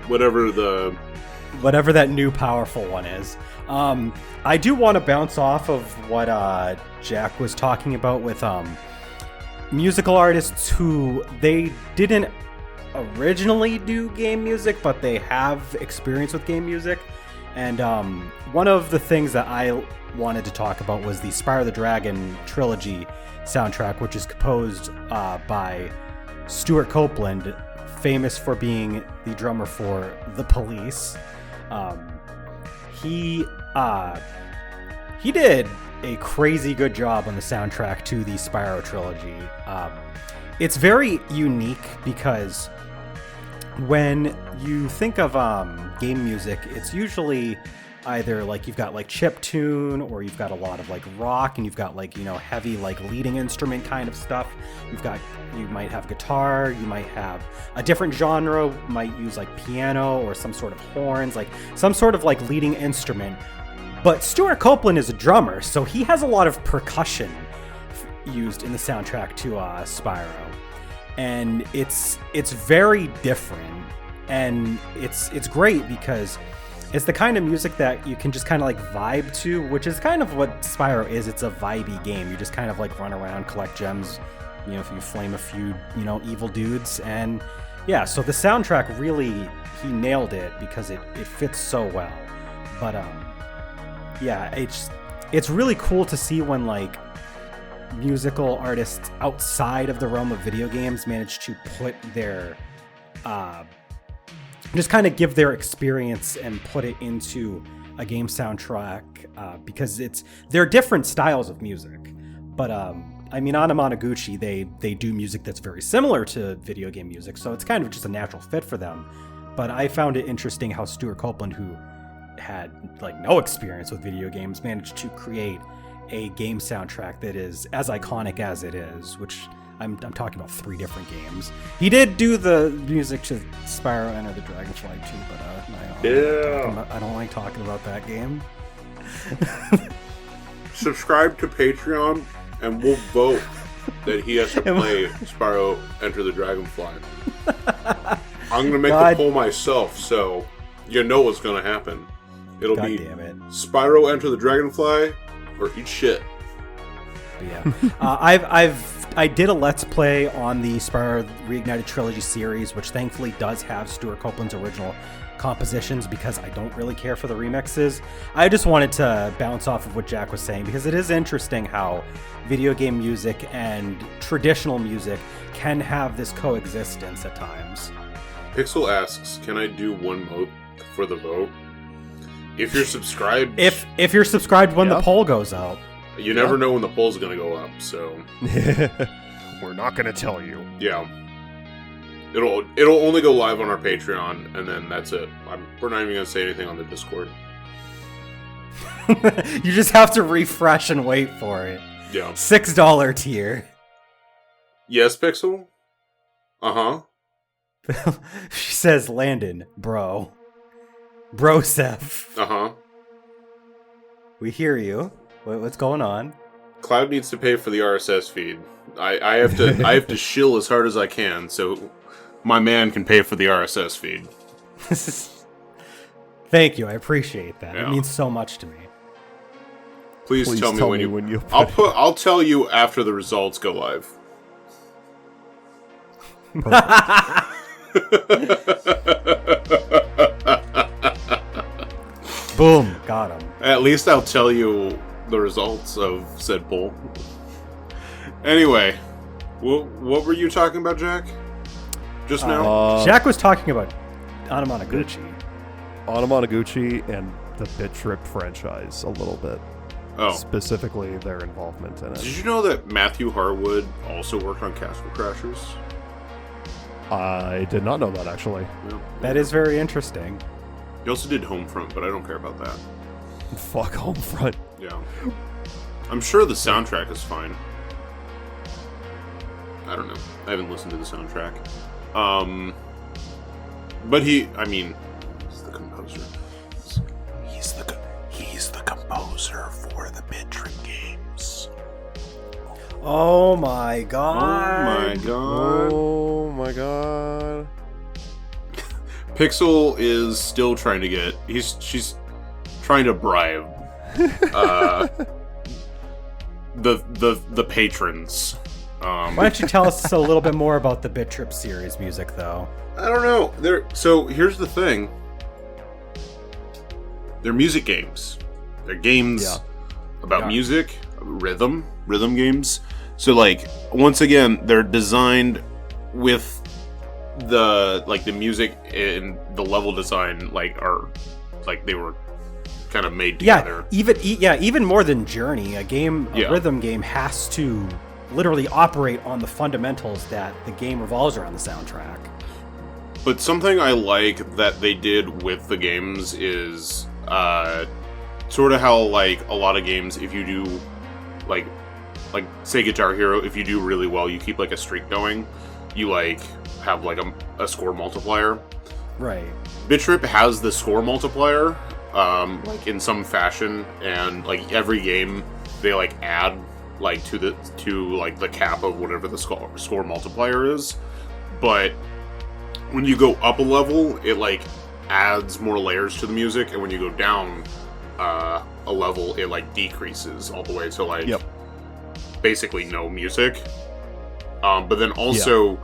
C: Whatever
A: that new powerful one is. I do want to bounce off of what Jack was talking about with musical artists who they didn't originally do game music, but they have experience with game music. And one of the things that I wanted to talk about was the Spyro the Dragon trilogy soundtrack, which is composed by Stuart Copeland famous for being the drummer for The Police. He did a crazy good job on the soundtrack to the Spyro trilogy. It's very unique because when you think of game music, it's usually either like you've got like chiptune, or you've got a lot of like rock, and you've got like, you know, heavy like leading instrument kind of stuff. You might have guitar, you might have a different genre, might use like piano or some sort of horns, like some sort of like leading instrument. But Stuart Copeland is a drummer, so he has a lot of percussion used in the soundtrack to Spyro, and it's very different, and it's great because it's the kind of music that you can just kind of like vibe to, which is kind of what Spyro is. It's a vibey game. You just kind of like run around, collect gems, you know, if you flame a few, you know, evil dudes. And yeah, so the soundtrack really, he nailed it because it fits so well. But yeah, it's really cool to see when like musical artists outside of the realm of video games manage to put their just kind of give their experience and put it into a game soundtrack, because they're different styles of music. But I mean, Anamanaguchi, they do music that's very similar to video game music, so it's kind of just a natural fit for them. But I found it interesting how Stuart Copeland, who had like no experience with video games, managed to create a game soundtrack that is as iconic as it is, which I'm talking about 3 different games. He did do the music to Spyro Enter the Dragonfly too, but I don't like talking about that game.
C: Subscribe to Patreon, and we'll vote that he has to play Spyro Enter the Dragonfly. I'm going to make the poll myself, so you know what's going to happen. It'll be Spyro Enter the Dragonfly or eat shit.
A: But yeah, I did a Let's Play on the Spyro Reignited Trilogy series, which thankfully does have Stuart Copeland's original compositions because I don't really care for the remixes. I just wanted to bounce off of what Jack was saying because it is interesting how video game music and traditional music can have this coexistence at times.
C: Pixel asks, can I do one vote for the vote? If you're subscribed...
A: If you're subscribed when the poll goes out.
C: You never know when the poll's going to go up, so...
B: We're not going to tell you.
C: Yeah. It'll only go live on our Patreon, and then that's it. We're not even going to say anything on the Discord.
A: You just have to refresh and wait for it.
C: Yeah.
A: $6 tier.
C: Yes, Pixel? Uh-huh.
A: She says, Landon, bro. Broseph.
C: Uh-huh.
A: We hear you. What's going on?
C: Cloud needs to pay for the RSS feed. I have to shill as hard as I can, so my man can pay for the RSS feed.
A: Thank you, I appreciate that.
C: Yeah.
A: It means so much to me.
C: Please tell me when you I'll tell you after the results go live.
A: Boom, got him.
C: At least I'll tell you the results of said poll. Anyway, what were you talking about, Jack? Just now?
A: Jack was talking about Anamanaguchi.
B: Anamanaguchi and the Bit Trip franchise a little bit.
C: Oh.
B: Specifically their involvement in it.
C: Did you know that Matthew Harwood also worked on Castle Crashers?
B: I did not know that, actually.
C: Yeah.
A: That is very interesting.
C: He also did Homefront, but I don't care about that.
B: Fuck Homefront.
C: Yeah. I'm sure the soundtrack is fine. I don't know. I haven't listened to the soundtrack. But he's the composer. He's the composer for the Bit Trip games.
A: Oh my god.
B: Oh my god.
C: Pixel is still trying to get... She's trying to bribe the patrons.
A: Why don't you tell us a little bit more about the Bit Trip series music, though?
C: I don't know. So here's the thing. They're music games. They're games about music, rhythm games. So, like, once again, they're designed with the music and the level design are they were kind of made together.
A: Even more than Journey, a rhythm game has to literally operate on the fundamentals that the game revolves around the soundtrack.
C: But something I like that they did with the games is sort of how like a lot of games, if you do like say Guitar Hero, if you do really well, you keep like a streak going. You like have like a score multiplier.
B: Right.
C: BitTrip has the score multiplier, like in some fashion, and like every game they like add like to the cap of whatever the score multiplier is. But when you go up a level, it like adds more layers to the music, and when you go down a level, it like decreases all the way to like basically no music. But then also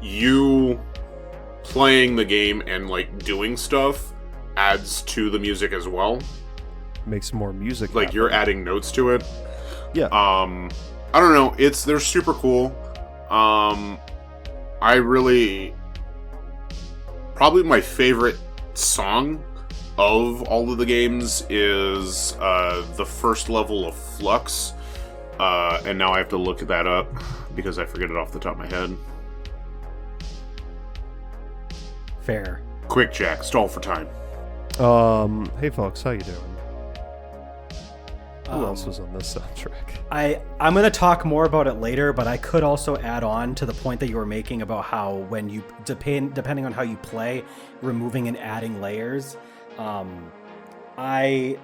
C: you playing the game and like doing stuff adds to the music as well.
B: Makes more music.
C: Like you're adding notes to it.
B: Yeah.
C: I don't know. They're super cool. I really probably my favorite song of all of the games is the first level of Flux. And now I have to look that up because I forget it off the top of my head.
A: Fair.
C: Quick, Jack. Stall for time.
B: Hey folks, how you doing? Who else was on this soundtrack?
A: I'm going to talk more about it later, but I could also add on to the point that you were making about how when you depending on how you play, removing and adding layers. I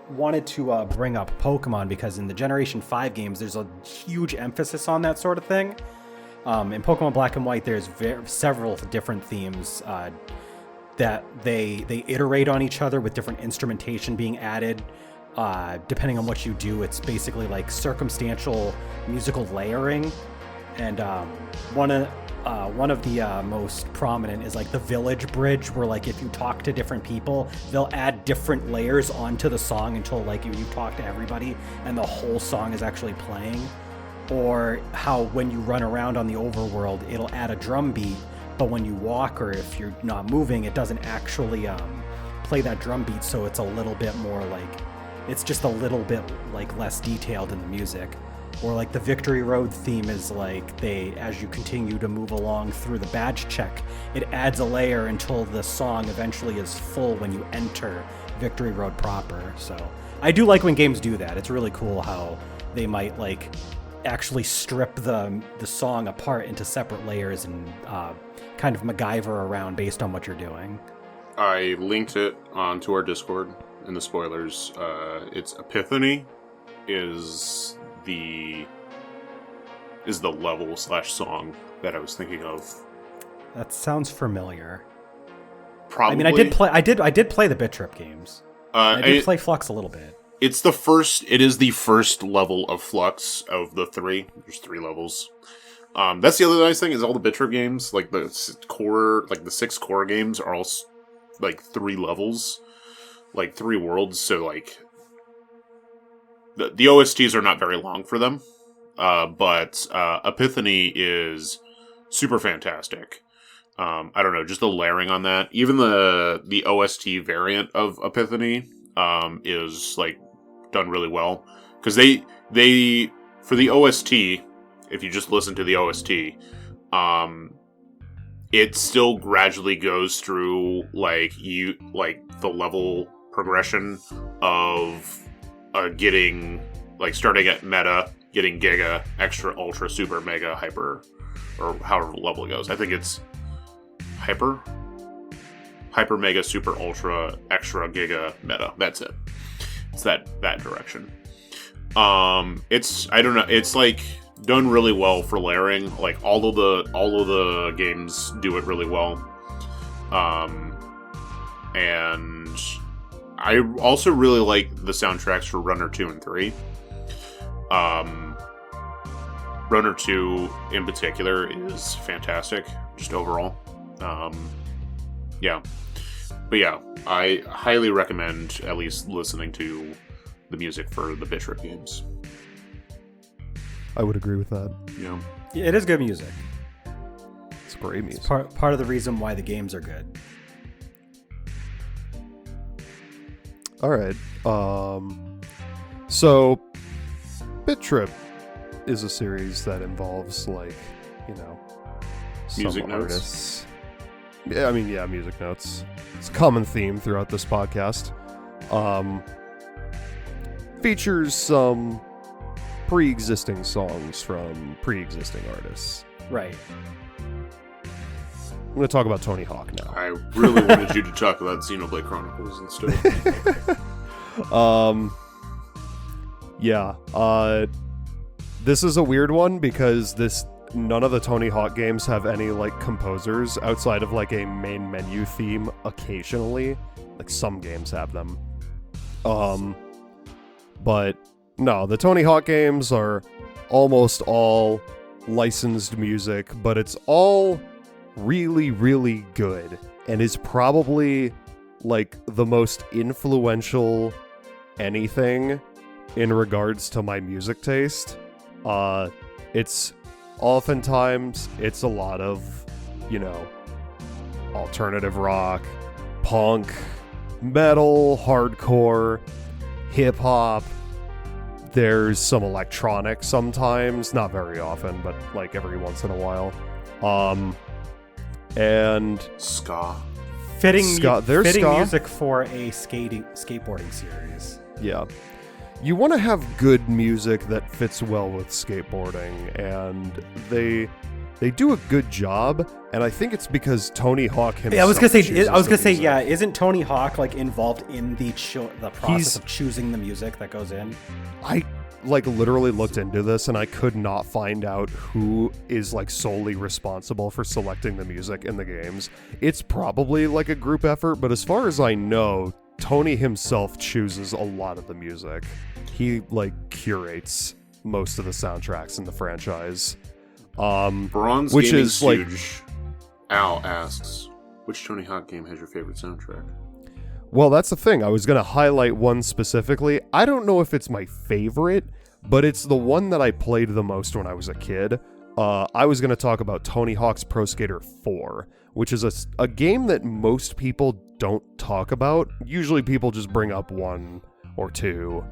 A: wanted to bring up Pokemon because in the Generation 5 games, there's a huge emphasis on that sort of thing. In Pokemon Black and White, there's several different themes that they iterate on each other with different instrumentation being added. Depending on what you do, it's basically like circumstantial musical layering. And one of the most prominent is like the Village Bridge, where like if you talk to different people, they'll add different layers onto the song until like you talk to everybody and the whole song is actually playing. Or how when you run around on the overworld, it'll add a drum beat, but when you walk or if you're not moving, it doesn't actually play that drum beat, so it's a little bit more like, it's just a little bit like less detailed in the music. Or like the Victory Road theme is like as you continue to move along through the badge check, it adds a layer until the song eventually is full when you enter Victory Road proper. So I do like when games do that. It's really cool how they might like actually strip the song apart into separate layers and kind of MacGyver around based on what you're doing.
C: I linked it onto our Discord in the spoilers. It's Epiphany is the level / song that I was thinking of.
A: That sounds familiar.
C: Probably.
A: I mean, I did play the BitTrip games. I did play Flux a little bit.
C: It is the first level of Flux of the 3. There's 3 levels. That's the other nice thing is all the BitTrip games, like the 6 core games are all like 3 levels, like 3 worlds. So like the OSTs are not very long for them, but Epiphany is super fantastic. I don't know, just the layering on that. Even the OST variant of Epiphany is like done really well because they for the OST, if you just listen to the OST, it still gradually goes through like the level progression of getting like starting at meta, getting Giga, Extra, Ultra, Super, Mega, Hyper, or however level it goes. I think it's Hyper, Mega, Super, Ultra, Extra, Giga, Meta. That's it. It's that direction. I don't know. It's like done really well for layering. Like all of the games do it really well. And I also really like the soundtracks for Runner 2 and 3. Runner 2 in particular is fantastic, just overall. Yeah. But yeah, I highly recommend at least listening to the music for the BitTrip games.
B: I would agree with that.
C: Yeah.
A: It is good music.
B: It's great music.
A: It's part of the reason why the games are good.
B: All right. So Bit Trip is a series that involves like, you know, some
C: Music notes?
B: artists. Yeah, music notes. It's a common theme throughout this podcast. Features some pre-existing songs from pre-existing artists.
A: Right.
B: I'm going to talk about Tony Hawk now.
C: I really wanted you to talk about Xenoblade Chronicles instead.
B: This is a weird one because none of the Tony Hawk games have any like composers outside of like a main menu theme occasionally. Like some games have them. But no, the Tony Hawk games are almost all licensed music, but it's all really, really good and is probably like the most influential anything in regards to my music taste. It's oftentimes it's a lot of, you know, alternative rock, punk, metal, hardcore, hip hop. There's some electronic sometimes, not very often, but like every once in a while. And
C: Ska.
A: Fitting
B: ska.
A: music for a skateboarding series.
B: Yeah. You want to have good music that fits well with skateboarding, and they do a good job, and I think it's because Tony Hawk himself.
A: Yeah, I was gonna say,
B: music.
A: yeah, isn't Tony Hawk like involved in the process of choosing the music that goes in?
B: I like literally looked into this, and I could not find out who is like solely responsible for selecting the music in the games. It's probably like a group effort, but as far as I know, Tony himself chooses a lot of the music. He like curates most of the soundtracks in the franchise.
C: Bronze
B: which
C: Gaming
B: is like
C: Stooge Al asks, which Tony Hawk game has your favorite soundtrack?
B: Well, that's the thing. I was going to highlight one specifically. I don't know if it's my favorite, but it's the one that I played the most when I was a kid. I was going to talk about Tony Hawk's Pro Skater 4, which is a game that most people don't talk about. Usually people just bring up 1 or 2,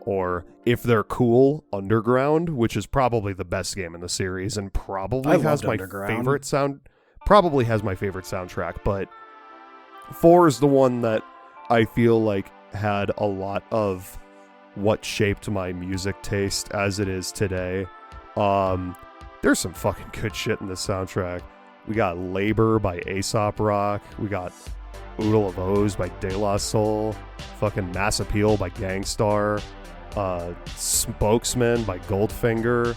B: or if they're cool, Underground, which is probably the best game in the series and probably has my favorite soundtrack, but 4 is the one that I feel like had a lot of what shaped my music taste as it is today. There's some fucking good shit in this soundtrack. We got Labor by Aesop Rock. We got Oodle of O's by De La Soul. Fucking Mass Appeal by Gangstar. Spokesman by Goldfinger.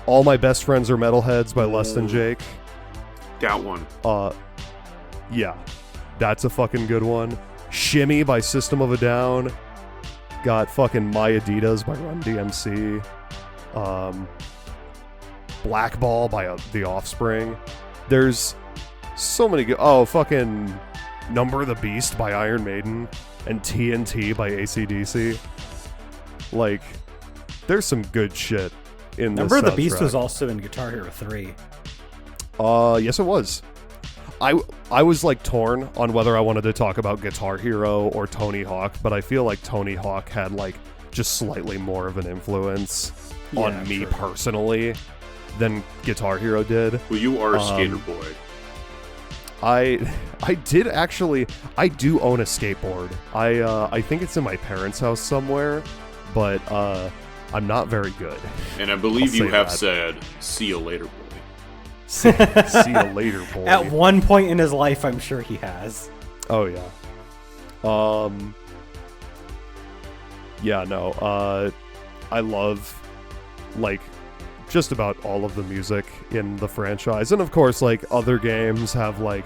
B: All My Best Friends Are Metalheads by Less Than Jake.
C: Got one.
B: Yeah. That's a fucking good one. Shimmy by System of a Down. Got fucking My Adidas by Run DMC. Blackball by The Offspring. There's so many good... Oh, fucking Number of the Beast by Iron Maiden. And TNT by AC/DC. Like, there's some good shit in this
A: Number of the
B: soundtrack.
A: Beast was also in Guitar Hero 3.
B: Yes, it was. I was like torn on whether I wanted to talk about Guitar Hero or Tony Hawk, but I feel like Tony Hawk had like just slightly more of an influence on me personally than Guitar Hero did.
C: Well, you are a skater boy.
B: I did actually. I do own a skateboard. I think it's in my parents' house somewhere, but I'm not very good.
C: And I believe you have said, "See you later, boy."
B: See you later, boy.
A: At one point in his life, I'm sure he has.
B: Oh yeah. Yeah, no. I love like just about all of the music in the franchise, and of course, like other games have like,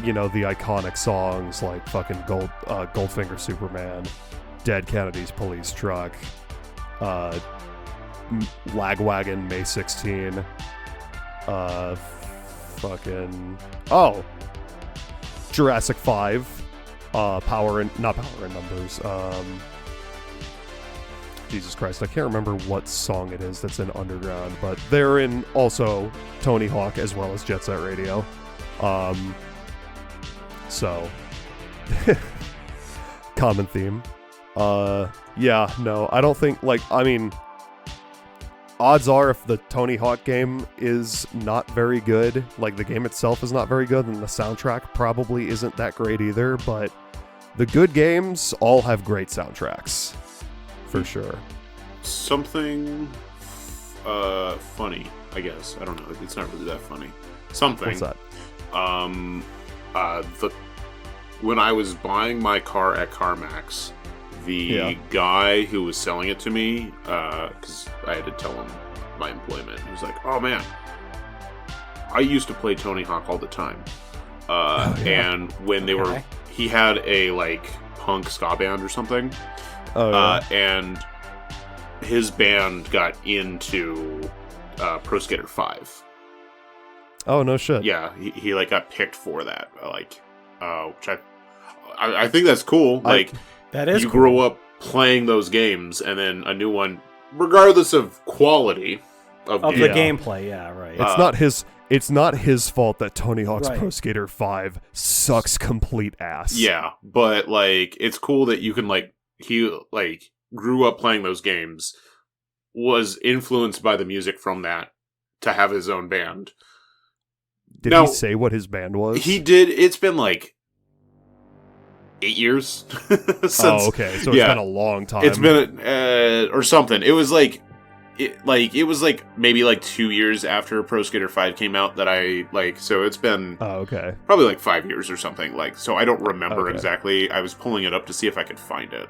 B: you know, the iconic songs like fucking Goldfinger Superman, Dead Kennedy's Police Truck, Lagwagon May 16. Jurassic 5, not Power in Numbers, Jesus Christ, I can't remember what song it is that's in Underground, but they're in also Tony Hawk as well as Jet Set Radio. So, common theme. Yeah, no, I don't think, like, I mean, odds are if the Tony Hawk game is not very good, like the game itself is not very good, then the soundtrack probably isn't that great either, but the good games all have great soundtracks, for sure.
C: Something funny, I guess. I don't know. It's not really that funny. Something.
B: What's that?
C: When I was buying my car at CarMax, the guy who was selling it to me, because I had to tell him my employment, he was like, "Oh man, I used to play Tony Hawk all the time." And when they were, he had a like punk ska band or something, and his band got into Pro Skater 5.
B: Oh, no shit.
C: Yeah, he like got picked for that, like, which I think that's cool. Like,
A: that is
C: you
A: cool.
C: grow up playing those games, and then a new one, regardless of quality of
A: the gameplay. Yeah, right.
B: It's not his fault that Tony Hawk's Pro Skater 5 sucks complete ass.
C: Yeah, but like, it's cool that you can he grew up playing those games, was influenced by the music from that to have his own band.
B: Did he say what his band was?
C: He did. It's been like 8 years since.
B: Oh, okay. So it's been a long time.
C: It's been or something. It was it was maybe 2 years after Pro Skater 5 came out that I so it's been probably 5 years or something. So I don't remember exactly. I was pulling it up to see if I could find it,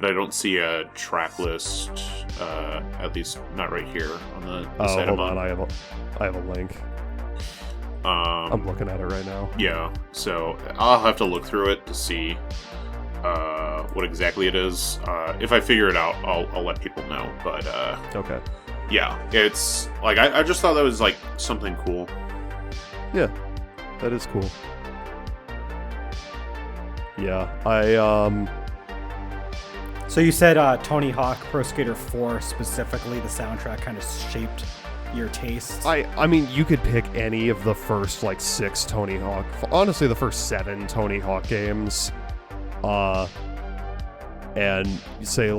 C: but I don't see a track list, at least not right here on the site.
B: Hold on, I have a link. I'm looking at it right now.
C: Yeah, so I'll have to look through it to see what exactly it is. If I figure it out, I'll let people know. But
B: okay.
C: Yeah, it's I just thought that was something cool.
B: Yeah, that is cool. Yeah,
A: So you said Tony Hawk Pro Skater 4 specifically, the soundtrack kind of shaped your tastes?
B: I mean, you could pick any of the first 6 Tony Hawk, honestly the first 7 Tony Hawk games, and say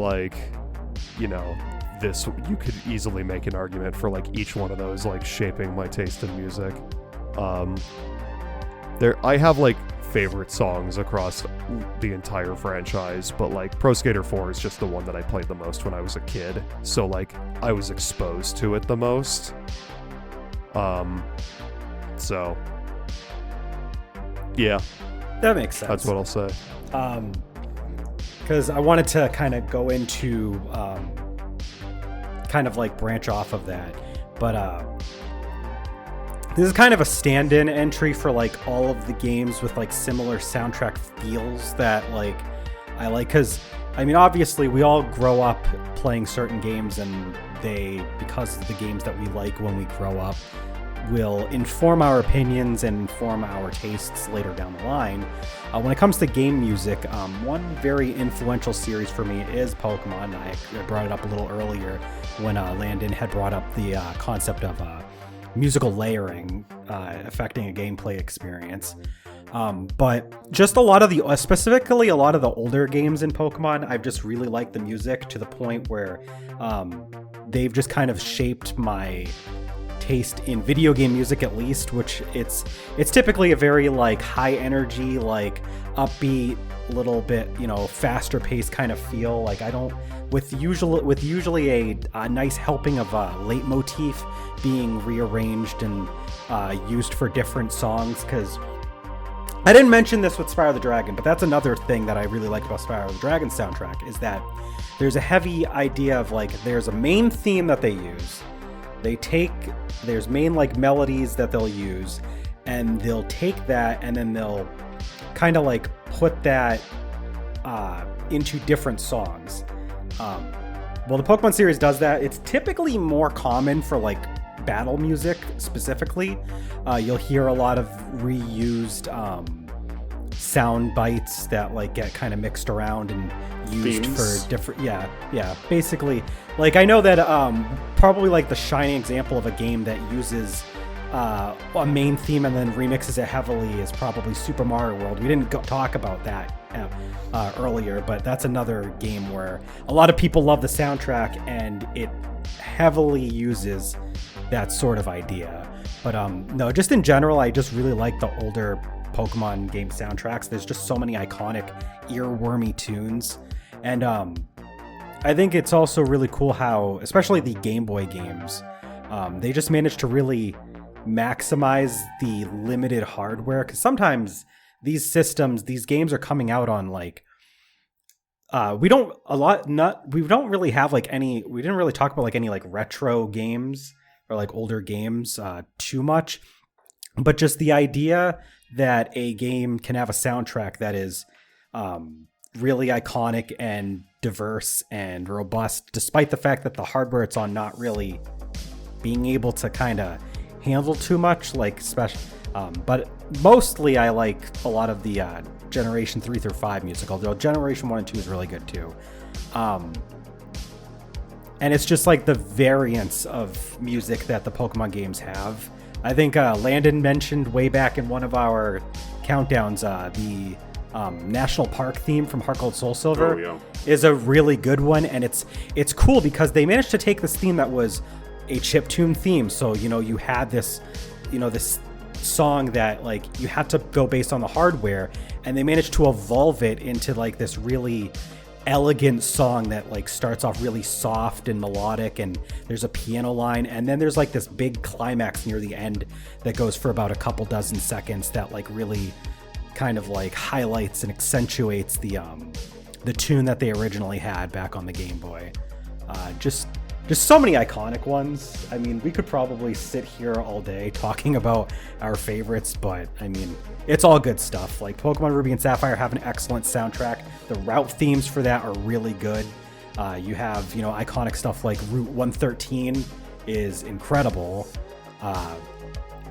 B: this, you could easily make an argument for each one of those shaping my taste in music. I have favorite songs across the entire franchise, but Pro Skater 4 is just the one that I played the most when I was a kid, so I was exposed to it the most. So yeah,
A: that makes sense.
B: That's what I'll say.
A: Because I wanted to kind of go into kind of branch off of that, but this is kind of a stand-in entry for all of the games with similar soundtrack feels that I like, because I mean, obviously we all grow up playing certain games, and because of the games that we like when we grow up, will inform our opinions and inform our tastes later down the line. When it comes to game music, one very influential series for me is Pokemon. I brought it up a little earlier when Landon had brought up the concept of musical layering affecting a gameplay experience. But just a lot of specifically a lot of the older games in Pokemon, I've just really liked the music to the point where they've just kind of shaped my taste in video game music, at least, which it's typically a very high energy, upbeat, little bit, faster paced kind of feel. I don't, with usually a nice helping of a leitmotif being rearranged and used for different songs. Because I didn't mention this with Spyro the Dragon, but that's another thing that I really like about Spyro the Dragon soundtrack, is that there's a heavy idea of there's a main theme that they use. There's main melodies that they'll use, and they'll take that and then they'll kind of put that into different songs. Well, the Pokemon series does that. It's typically more common for battle music specifically. You'll hear a lot of reused sound bites that like get kind of mixed around and used
C: Themes?
A: for different. Yeah. Basically, like I know that probably like the shining example of a game that uses a main theme and then remixes it heavily is probably Super Mario World. We didn't talk about that earlier, but that's another game where a lot of people love the soundtrack and it heavily uses that sort of idea. But no, just in general, I just really like the older Pokemon game soundtracks. There's just so many iconic earwormy tunes. And I think it's also really cool how, especially the Game Boy games, they just managed to really maximize the limited hardware, because sometimes these games are coming out on like we didn't really talk about like any like retro games or like older games too much, but just the idea that a game can have a soundtrack that is really iconic and diverse and robust, despite the fact that the hardware it's on not really being able to kind of handle too much, like special. But mostly I like a lot of the Generation 3 through 5 music, although Generation 1 and 2 is really good too. And it's just like the variance of music that the Pokemon games have. I think Landon mentioned way back in one of our countdowns the National Park theme from Heart Gold Soul Silver is a really good one, and it's cool because they managed to take this theme that was a chiptune theme. So, you had this, this song that like you had to go based on the hardware, and they managed to evolve it into like this really elegant song that like starts off really soft and melodic, and there's a piano line, and then there's like this big climax near the end that goes for about a couple dozen seconds that like really kind of like highlights and accentuates the tune that they originally had back on the Game Boy. Just so many iconic ones. I mean, we could probably sit here all day talking about our favorites, but I mean, it's all good stuff. Like Pokemon Ruby and Sapphire have an excellent soundtrack. The route themes for that are really good. You have, iconic stuff like Route 113 is incredible.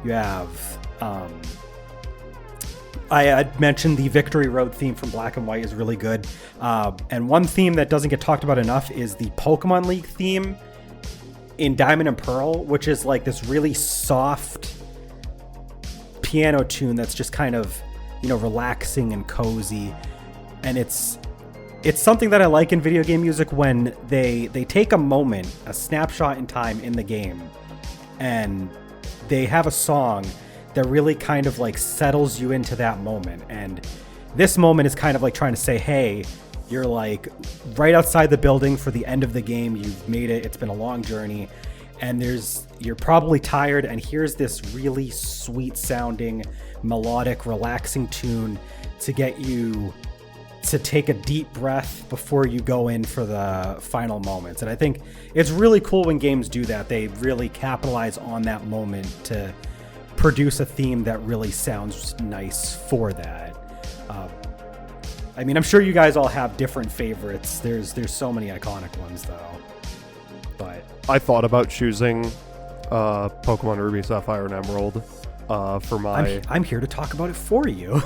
A: You have, I had mentioned the Victory Road theme from Black and White is really good. And one theme that doesn't get talked about enough is the Pokemon League theme in Diamond and Pearl, which is like this really soft piano tune that's just kind of, relaxing and cozy. And it's something that I like in video game music when they take a moment, a snapshot in time in the game, and they have a song that really kind of like settles you into that moment. And this moment is kind of like trying to say, hey, you're like right outside the building for the end of the game. You've made it. It's been a long journey, and you're probably tired. And here's this really sweet sounding, melodic, relaxing tune to get you to take a deep breath before you go in for the final moments. And I think it's really cool when games do that. They really capitalize on that moment to produce a theme that really sounds nice for that. I mean, I'm sure you guys all have different favorites. There's so many iconic ones though. But
B: I thought about choosing Pokemon Ruby, Sapphire, and Emerald for my.
A: I'm here to talk about it for you.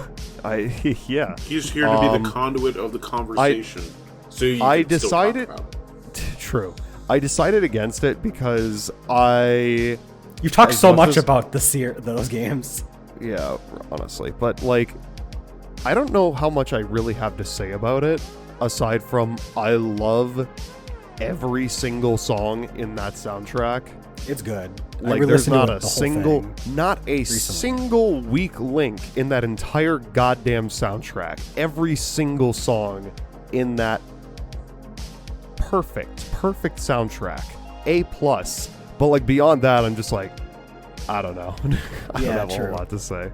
B: Yeah.
C: He's here to be the conduit of the conversation. I
B: decided. True. I decided against it because
A: You've talked so much about those games.
B: Yeah, honestly. But, like, I don't know how much I really have to say about it, aside from I love every single song in that soundtrack.
A: It's good.
B: Like, there's not a single weak link in that entire goddamn soundtrack. Every single song in that perfect soundtrack. A+. But, like, beyond that, I'm just like, I don't know. I don't have a whole lot to say.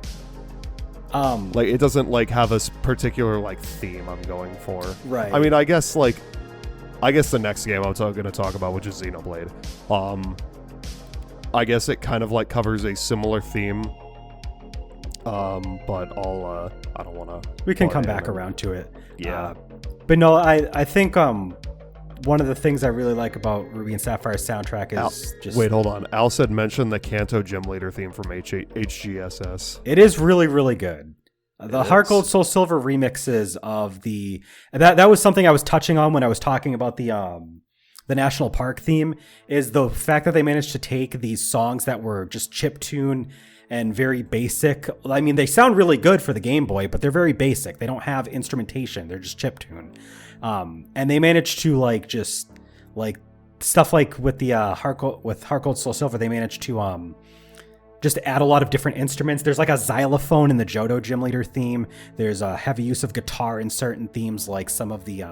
B: Like, it doesn't, like, have a particular, like, theme I'm going for.
A: Right.
B: I mean, I guess the next game I'm going to talk about, which is Xenoblade, I guess it kind of, like, covers a similar theme. But I don't want to...
A: We can come back around to it.
B: Yeah.
A: But no, I think, one of the things I really like about Ruby and Sapphire's soundtrack is just...
B: Wait, hold on. Al said mention the Kanto Gym Leader theme from HGSS.
A: It is really, really good. The Heart Gold Soul Silver remixes of that was something I was touching on when I was talking about the national park theme, is the fact that they managed to take these songs that were just chiptune and very basic. I mean, they sound really good for the Game Boy, but they're very basic. They don't have instrumentation. They're just chiptune. And they managed to just stuff like with the Heart Gold Soul Silver, they managed to just add a lot of different instruments. There's like a xylophone in the Johto Gym Leader theme. There's a heavy use of guitar in certain themes, like some of the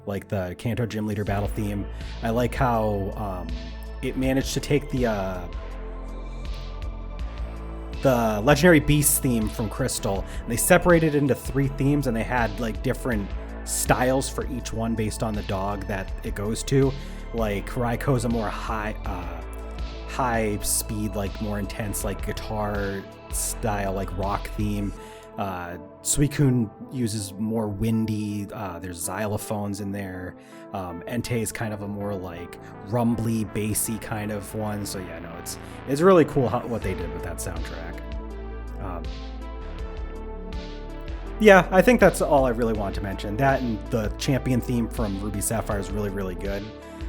A: like the Kanto Gym Leader battle theme. I like how it managed to take the Legendary Beast theme from Crystal, and they separated it into 3 themes, and they had like different styles for each one based on the dog that it goes to. Like Raiko's a more high speed, like more intense, like guitar style, like rock theme. Suicune uses more windy, there's xylophones in there. Entei is kind of a more like rumbly, bassy kind of one. So yeah, no, it's really cool what they did with that soundtrack. Yeah, I think that's all I really want to mention. That and the champion theme from Ruby Sapphire is really, really good.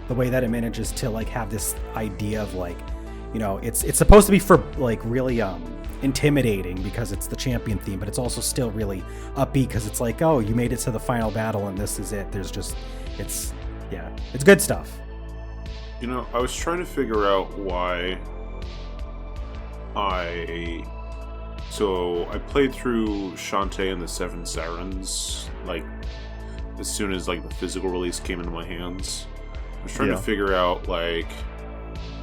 A: The way that it manages to like have this idea of like, it's supposed to be for like really intimidating because it's the champion theme, but it's also still really upbeat because it's like, oh, you made it to the final battle and this is it. It's good stuff.
C: I was trying to figure out why I played through Shantae and the Seven Sirens like as soon as like the physical release came into my hands. I was trying to figure out like,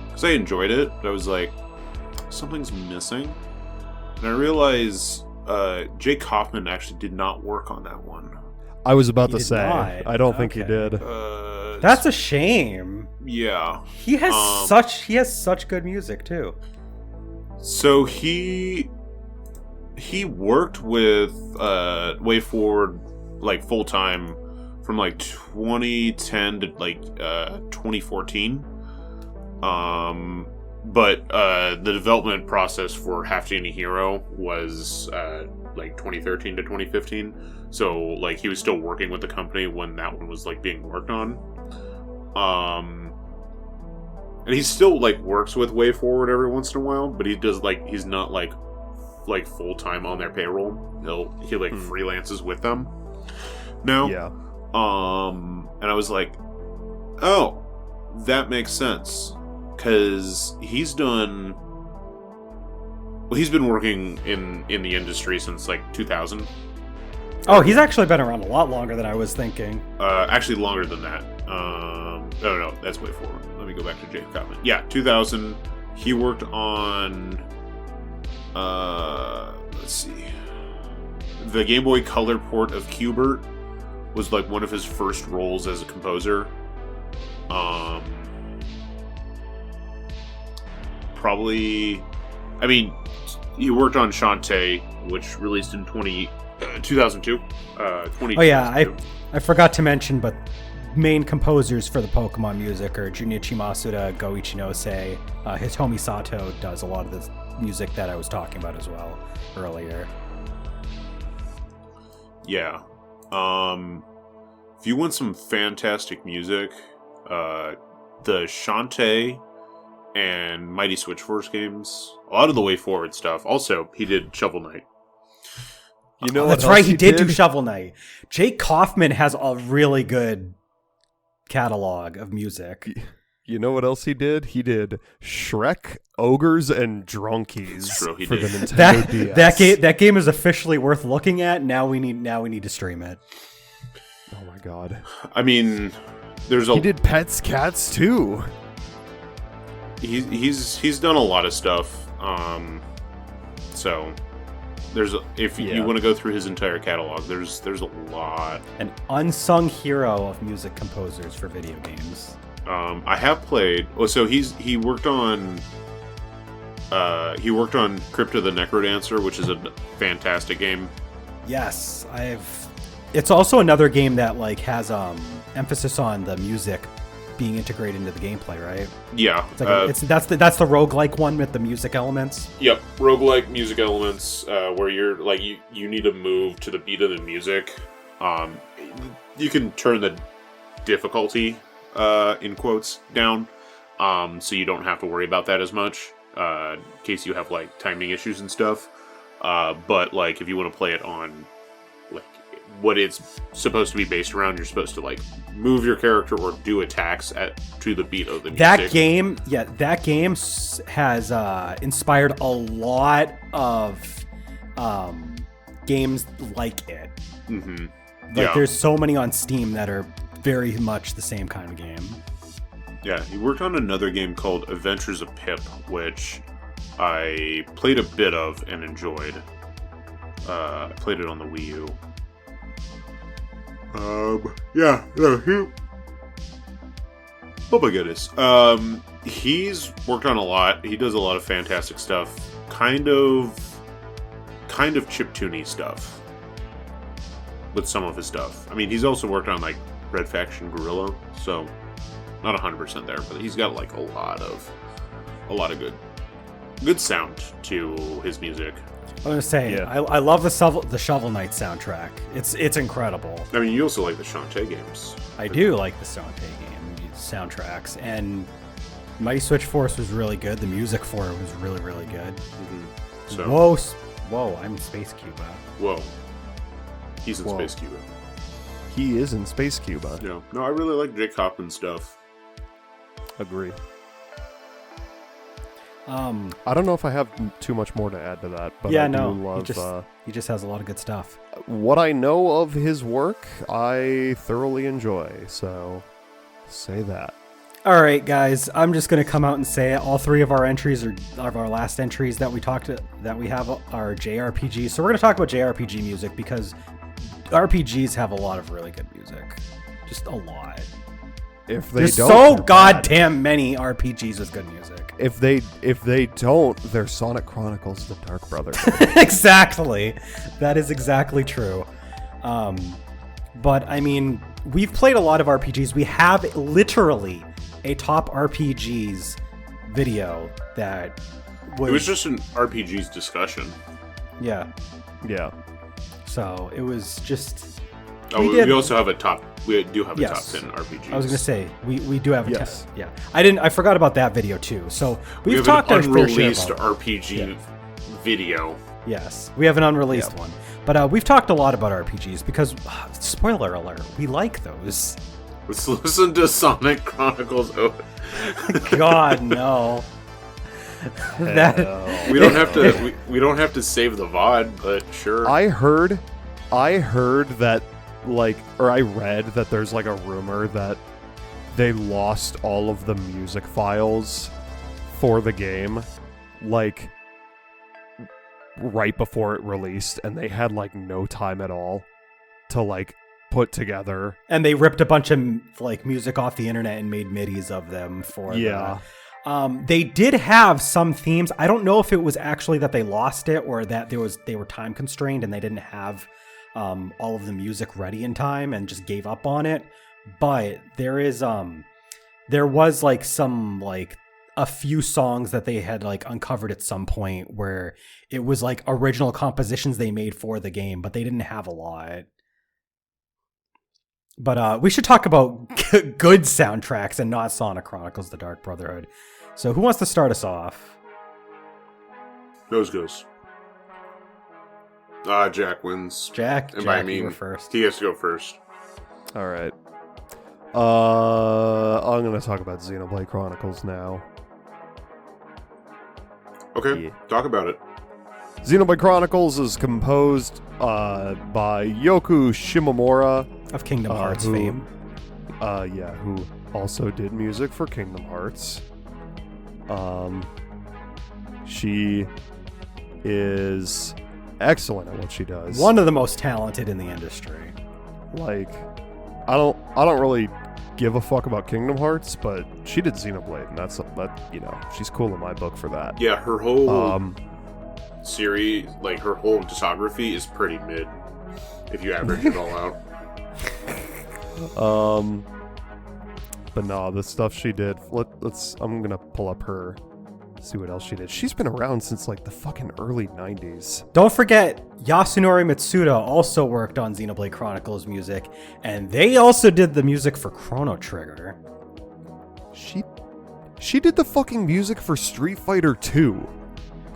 C: because I enjoyed it, but I was like, something's missing. And I realized Jake Kaufman actually did not work on that one.
B: I was about to
A: He did
B: say,
A: not.
B: I don't think he
A: Okay.
B: did.
A: That's a shame.
C: Yeah.
A: He has such good music too.
C: So he worked with Way Forward like full time from like 2010 to like 2014. But the development process for Half Genie Hero was like 2013 to 2015. So like he was still working with the company when that one was like being worked on. And he still like works with Way Forward every once in a while, but he's not like full time on their payroll. He freelances with them now.
B: Yeah.
C: And I was like, oh, that makes sense. Because he's been working in the industry since like 2000.
A: Oh, he's actually been around a lot longer than I was thinking.
C: Actually longer than that. No, that's Way Forward. Let me go back to Jake Kaufman. Yeah, 2000. He worked on, let's see, the Game Boy Color port of Q*bert was like one of his first roles as a composer. Probably, I mean, he worked on Shantae, which released in 2002.
A: Oh yeah, I forgot to mention, but main composers for the Pokemon music are Junichi Masuda, Go Ichinose. Hitomi Sato does a lot of the music that I was talking about as well earlier.
C: Yeah. If you want some fantastic music, the Shantae and Mighty Switch Force games, a lot of the Way Forward stuff. Also, he did Shovel Knight.
B: You know,
A: that's right. He did do Shovel Knight. Jake Kaufman has a really good catalog of music.
B: You know what else he did? He did Shrek, Ogres, and Drunkies
C: That's true, he
B: for
C: did.
B: the Nintendo DS.
A: That game is officially worth looking at. Now we need to stream it.
B: Oh my god!
C: I mean,
B: he did Pets, Cats too.
C: He's done a lot of stuff. So if you want to go through his entire catalog, there's a lot.
A: An unsung hero of music composers for video games.
C: I have played. So he worked on Crypto the Necrodancer, which is a fantastic game.
A: Yes, It's also another game that like has emphasis on the music being integrated into the gameplay, right?
C: Yeah.
A: It's like that's the roguelike one with the music elements.
C: Yep, roguelike music elements, where you're like you need to move to the beat of the music. You can turn the difficulty in quotes down, so you don't have to worry about that as much, in case you have like timing issues and stuff. But like if you want to play it on like what it's supposed to be based around, you're supposed to like move your character or do attacks to the beat of the music.
A: That game has inspired a lot of games like it.
C: Mm-hmm.
A: Like there's so many on Steam that are very much the same kind of game.
C: Yeah, he worked on another game called Adventures of Pip, which I played a bit of and enjoyed. I played it on the Wii U. Oh my goodness. He's worked on a lot. He does a lot of fantastic stuff. Kind of chiptune-y stuff with some of his stuff. I mean, he's also worked on like Red Faction Guerrilla, so not 100% there, but he's got like a lot of good sound to his music.
A: I'm gonna say, I love the Shovel Knight soundtrack. It's incredible.
C: I mean, you also like the Shantae games.
A: I do like the Shantae game soundtracks, and Mighty Switch Force was really good. The music for it was really, really good.
C: Mm-hmm. So,
A: whoa! I'm in Space Cuba.
C: Whoa, he's in Space Cuba.
B: He is in Space Cuba.
C: Yeah. No, I really like Jake Hoffman's stuff.
B: Agree.
A: I
B: don't know if I have too much more to add to that, but
A: yeah,
B: I do
A: no,
B: love.
A: he just has a lot of good stuff.
B: What I know of his work, I thoroughly enjoy. So, say that.
A: All right, guys, I'm just gonna come out and say it. All three of our entries of our last entries that we have are JRPGs. So we're gonna talk about JRPG music because RPGs have a lot of really good music, just a lot.
B: If they
A: There's
B: don't,
A: so
B: they're
A: goddamn many RPGs with good music.
B: If they don't, they're Sonic Chronicles: The Dark Brotherhood.
A: Exactly, that is exactly true. But I mean, we've played a lot of RPGs. We have literally a top RPGs video that was...
C: It was just an RPGs discussion.
A: Yeah.
B: Yeah.
A: So it was just...
C: We also have a top... We do have a top 10 RPGs.
A: I was going to say, we do have a 10.
B: Yes.
A: Yeah. I forgot about that video too. So
C: we have
A: talked
C: an unreleased RPG video.
A: Yes. We have an unreleased one. But we've talked a lot about RPGs because, spoiler alert, we like those.
C: Let's listen to Sonic Chronicles.
A: God, no.
C: We don't have to. We don't have to save the VOD, but sure.
B: I heard that, I read that there's like a rumor that they lost all of the music files for the game, like right before it released, and they had like no time at all to like put together.
A: And they ripped a bunch of like music off the internet and made MIDIs of them for they did have some themes. I don't know if it was actually that they lost it or that they were time constrained and they didn't have all of the music ready in time and just gave up on it. But there was like some like a few songs that they had like uncovered at some point where it was like original compositions they made for the game, but they didn't have a lot. But we should talk about good soundtracks and not Sonic Chronicles: The Dark Brotherhood. So who wants to start us off?
C: Nose goes. Jack wins.
A: Jack, you were first.
C: He has to go first.
B: All right. I'm going to talk about Xenoblade Chronicles now.
C: Okay,
B: Yeah.
C: Talk about it.
B: Xenoblade Chronicles is composed by Yoku Shimomura
A: Of Kingdom Hearts fame.
B: Who also did music for Kingdom Hearts. She is excellent at what she does.
A: One of the most talented in the industry.
B: Like, I don't really give a fuck about Kingdom Hearts, but she did Xenoblade, and that she's cool in my book for that.
C: Yeah, her whole series, like her whole discography, is pretty mid if you average it all out.
B: But no, the stuff she did. I'm gonna pull up her. See what else she did. She's been around since like the fucking early 90s.
A: Don't forget, Yasunori Mitsuda also worked on Xenoblade Chronicles music, and they also did the music for Chrono Trigger.
B: She did the fucking music for Street Fighter 2.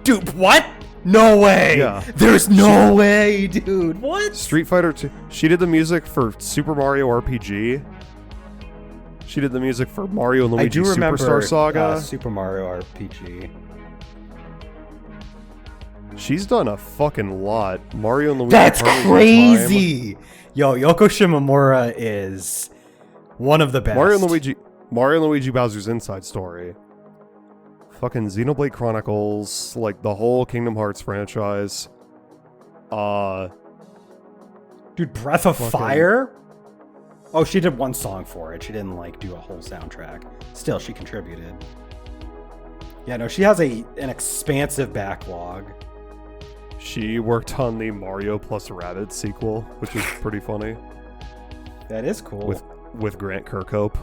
A: Dude, what? No way!
B: Yeah.
A: There's no way, dude. What?
B: Street Fighter 2. She did the music for Super Mario RPG. She did the music for Mario and Luigi Superstar Saga.
A: Super Mario RPG.
B: She's done a fucking lot. Mario and Luigi.
A: That's
B: Party
A: crazy! Yo, Yoko Shimomura is one of the best.
B: Mario and Luigi Bowser's Inside Story. Fucking Xenoblade Chronicles, like the whole Kingdom Hearts franchise.
A: Dude, Breath of Fire? Oh, she did one song for it. She didn't like do a whole soundtrack. Still, she contributed. Yeah, no, she has an expansive backlog.
B: She worked on the Mario plus Rabbids sequel, which is pretty funny.
A: That is cool.
B: With Grant Kirkhope.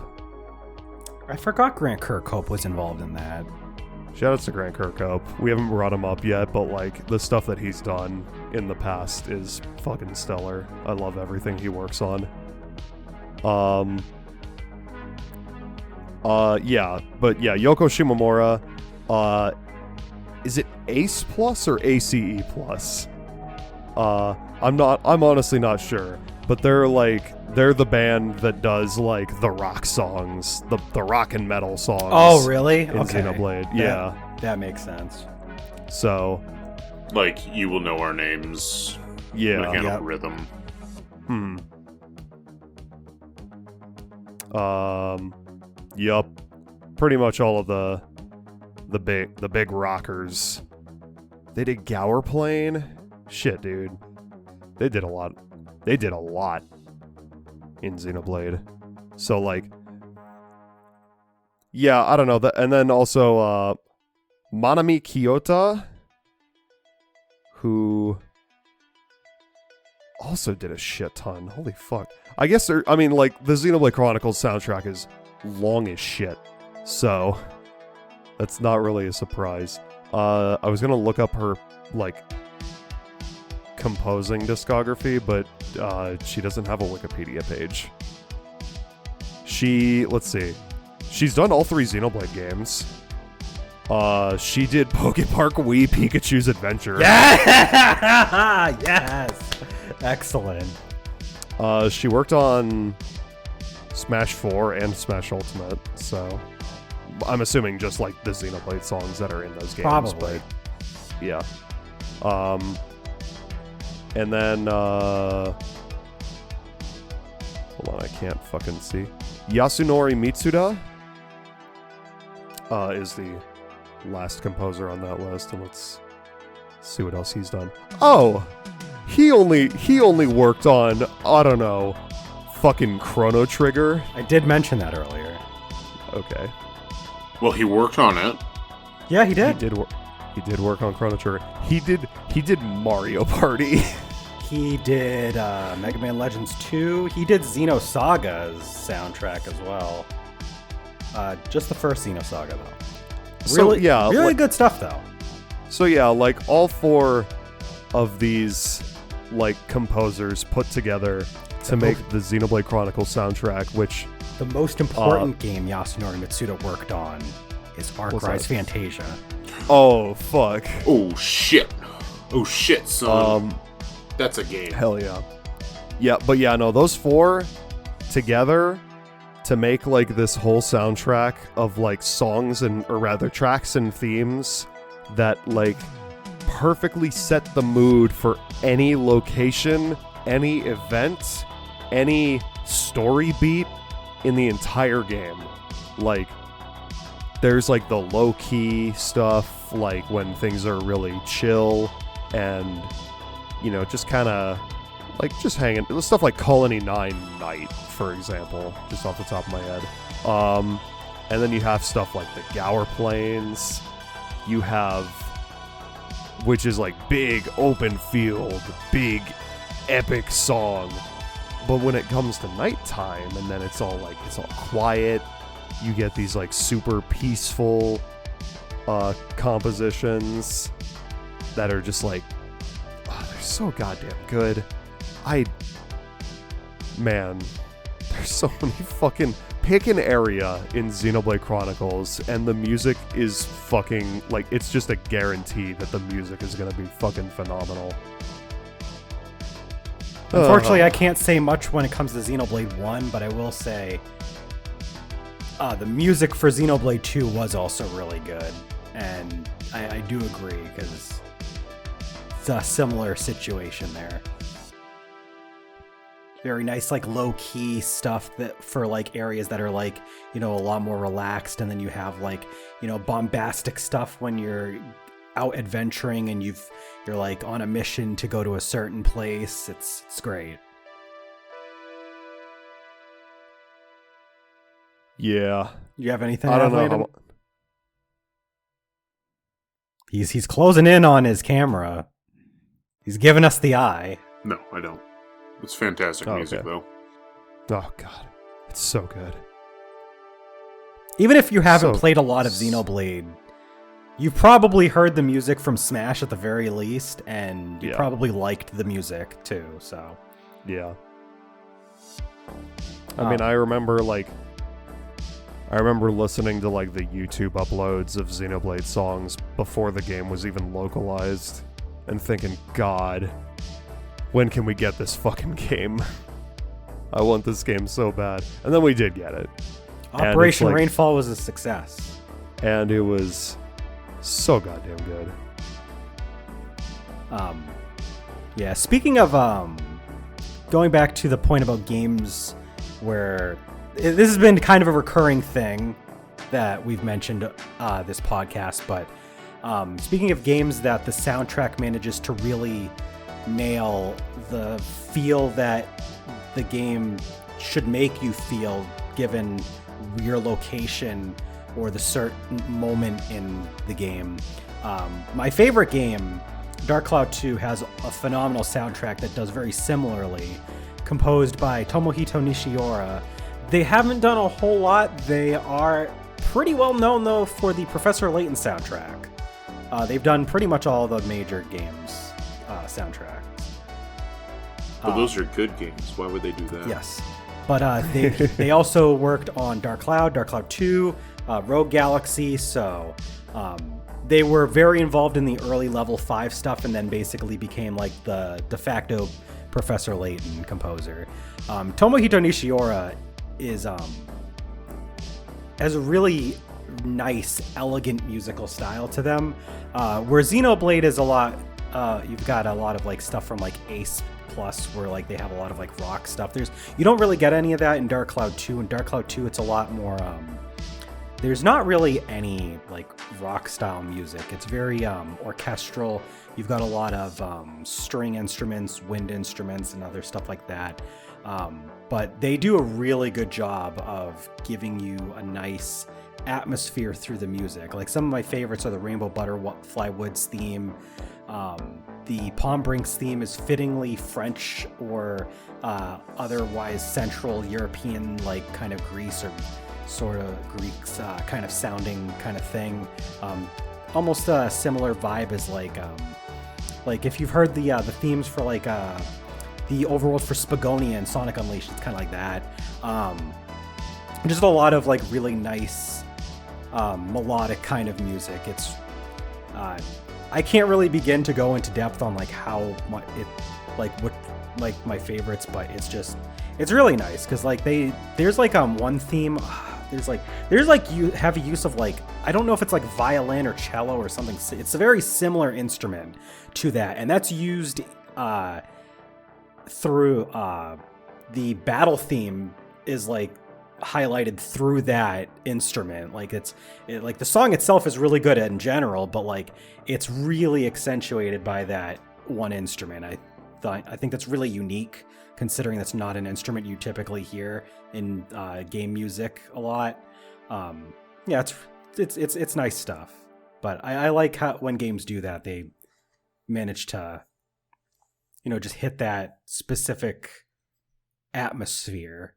A: I forgot Grant Kirkhope was involved in that.
B: Shoutouts to Grant Kirkhope. We haven't brought him up yet, but like the stuff that he's done in the past is fucking stellar. I love everything he works on. Yoko Shimomura, is it Ace Plus or ACE Plus? I'm honestly not sure, but they're the band that does like the rock songs, the rock and metal songs.
A: Oh, really?
B: In Xenoblade. Yeah.
A: That makes sense.
B: So,
C: like, You Will Know Our Names.
B: Yeah.
C: Mechanical Rhythm.
B: Yup. Pretty much all of the big rockers. They did Gower Plane. Shit, dude. They did a lot in Xenoblade. So like, yeah, I don't know. And then also Manami Kiyota, who also did a shit ton. Holy fuck. I guess the Xenoblade Chronicles soundtrack is long as shit. So that's not really a surprise. I was gonna look up her like composing discography, but she doesn't have a Wikipedia page. Let's see. She's done all 3 Xenoblade games. She did Pokepark Wii Pikachu's Adventure.
A: Yeah! Yes! Excellent.
B: She worked on Smash 4 and Smash Ultimate, so I'm assuming just like the Xenoblade songs that are in those games.
A: Probably.
B: But, yeah. And then, hold on, I can't fucking see. Yasunori Mitsuda is the last composer on that list, and let's see what else he's done. Oh, he only worked on, I don't know, fucking Chrono Trigger.
A: I did mention that earlier.
B: Okay.
C: Well, he worked on it.
A: Yeah, he did.
B: He did work on Chrono Trigger. He did Mario Party.
A: He did Mega Man Legends 2. He did Xenosaga's soundtrack as well. Just the first Xenosaga, though. Really, really good stuff, though.
B: So yeah, like all 4 of these like composers put together to make the Xenoblade Chronicles soundtrack, which
A: the most important game Yasunori Mitsuda worked on is Arc Rise Fantasia.
B: Oh fuck!
C: Oh shit! Oh shit, son! That's a game.
B: Hell yeah! Yeah, but yeah, no, those 4 together to make like this whole soundtrack of like songs or rather tracks and themes that like perfectly set the mood for any location, any event, any story beat in the entire game. Like, there's like the low-key stuff, like when things are really chill and, you know, just kind of like just hanging. Stuff like Colony 9 Night, for example, just off the top of my head. And then you have stuff like the Gower Plains. You have, which is like big open field, big epic song. But when it comes to nighttime and then it's all quiet you get these like super peaceful compositions that are just like, they're so goddamn good. Man, there's so many fucking... Pick an area in Xenoblade Chronicles, and the music is fucking... Like, it's just a guarantee that the music is gonna be fucking phenomenal.
A: Unfortunately, I can't say much when it comes to Xenoblade 1, but I will say the music for Xenoblade 2 was also really good. And I do agree, because it's a similar situation there. Very nice, like, low-key stuff that for, like, areas that are, like, you know, a lot more relaxed, and then you have, like, you know, bombastic stuff when you're out adventuring and you're, like, on a mission to go to a certain place. It's great.
B: Yeah.
A: You have anything?
B: I don't know.
A: He's closing in on his camera. He's giving us the eye.
C: No, I don't. It's fantastic music, though.
B: Oh, God. It's so good.
A: Even if you haven't played a lot of Xenoblade, you've probably heard the music from Smash at the very least, and you probably liked the music, too, so...
B: Yeah. I mean, I remember listening to, like, the YouTube uploads of Xenoblade songs before the game was even localized, and thinking, God... When can we get this fucking game? I want this game so bad. And then we did get it.
A: Operation Rainfall was a success.
B: And it was so goddamn good.
A: Yeah, speaking of going back to the point about games where this has been kind of a recurring thing that we've mentioned this podcast, but speaking of games that the soundtrack manages to really nail the feel that the game should make you feel given your location or the certain moment in the game. My favorite game, Dark Cloud 2, has a phenomenal soundtrack that does very similarly, composed by Tomohito Nishiura. They haven't done a whole lot. They are pretty well known, though, for the Professor Layton soundtrack. They've done pretty much all the major games soundtracks.
C: Well, those are good games. Why would they do that?
A: Yes. But they also worked on Dark Cloud 2, Rogue Galaxy, so they were very involved in the early level 5 stuff, and then basically became like the de facto Professor Layton composer. Tomohito Nishiura has a really nice, elegant musical style to them, where Xenoblade is a lot... you've got a lot of like stuff from like Ace Plus, where like they have a lot of like rock stuff. You don't really get any of that in Dark Cloud 2. In Dark Cloud 2, it's a lot more there's not really any like rock style music. It's very orchestral. You've got a lot of string instruments, wind instruments, and other stuff like that. But they do a really good job of giving you a nice atmosphere through the music. Like, some of my favorites are the Rainbow Butterfly Woods theme. The Palm Brinks theme is fittingly French or otherwise Central European, like kind of Greece or sort of Greeks kind of sounding kind of thing. Almost a similar vibe as like if you've heard the themes for like the overworld for Spagonia and Sonic Unleashed, it's kind of like that. Just a lot of like really nice melodic kind of music. It's I can't really begin to go into depth on like how much it what my favorites, but it's really nice because like there's like one theme. There's like you have a use of like, I don't know if it's like violin or cello or something. It's a very similar instrument to that, and that's used through the battle theme is like highlighted through that instrument. Like like the song itself is really good in general, but like it's really accentuated by that one instrument. I think that's really unique, considering that's not an instrument you typically hear in game music a lot. Yeah, it's nice stuff. But I like how when games do that, they manage to, just hit that specific atmosphere,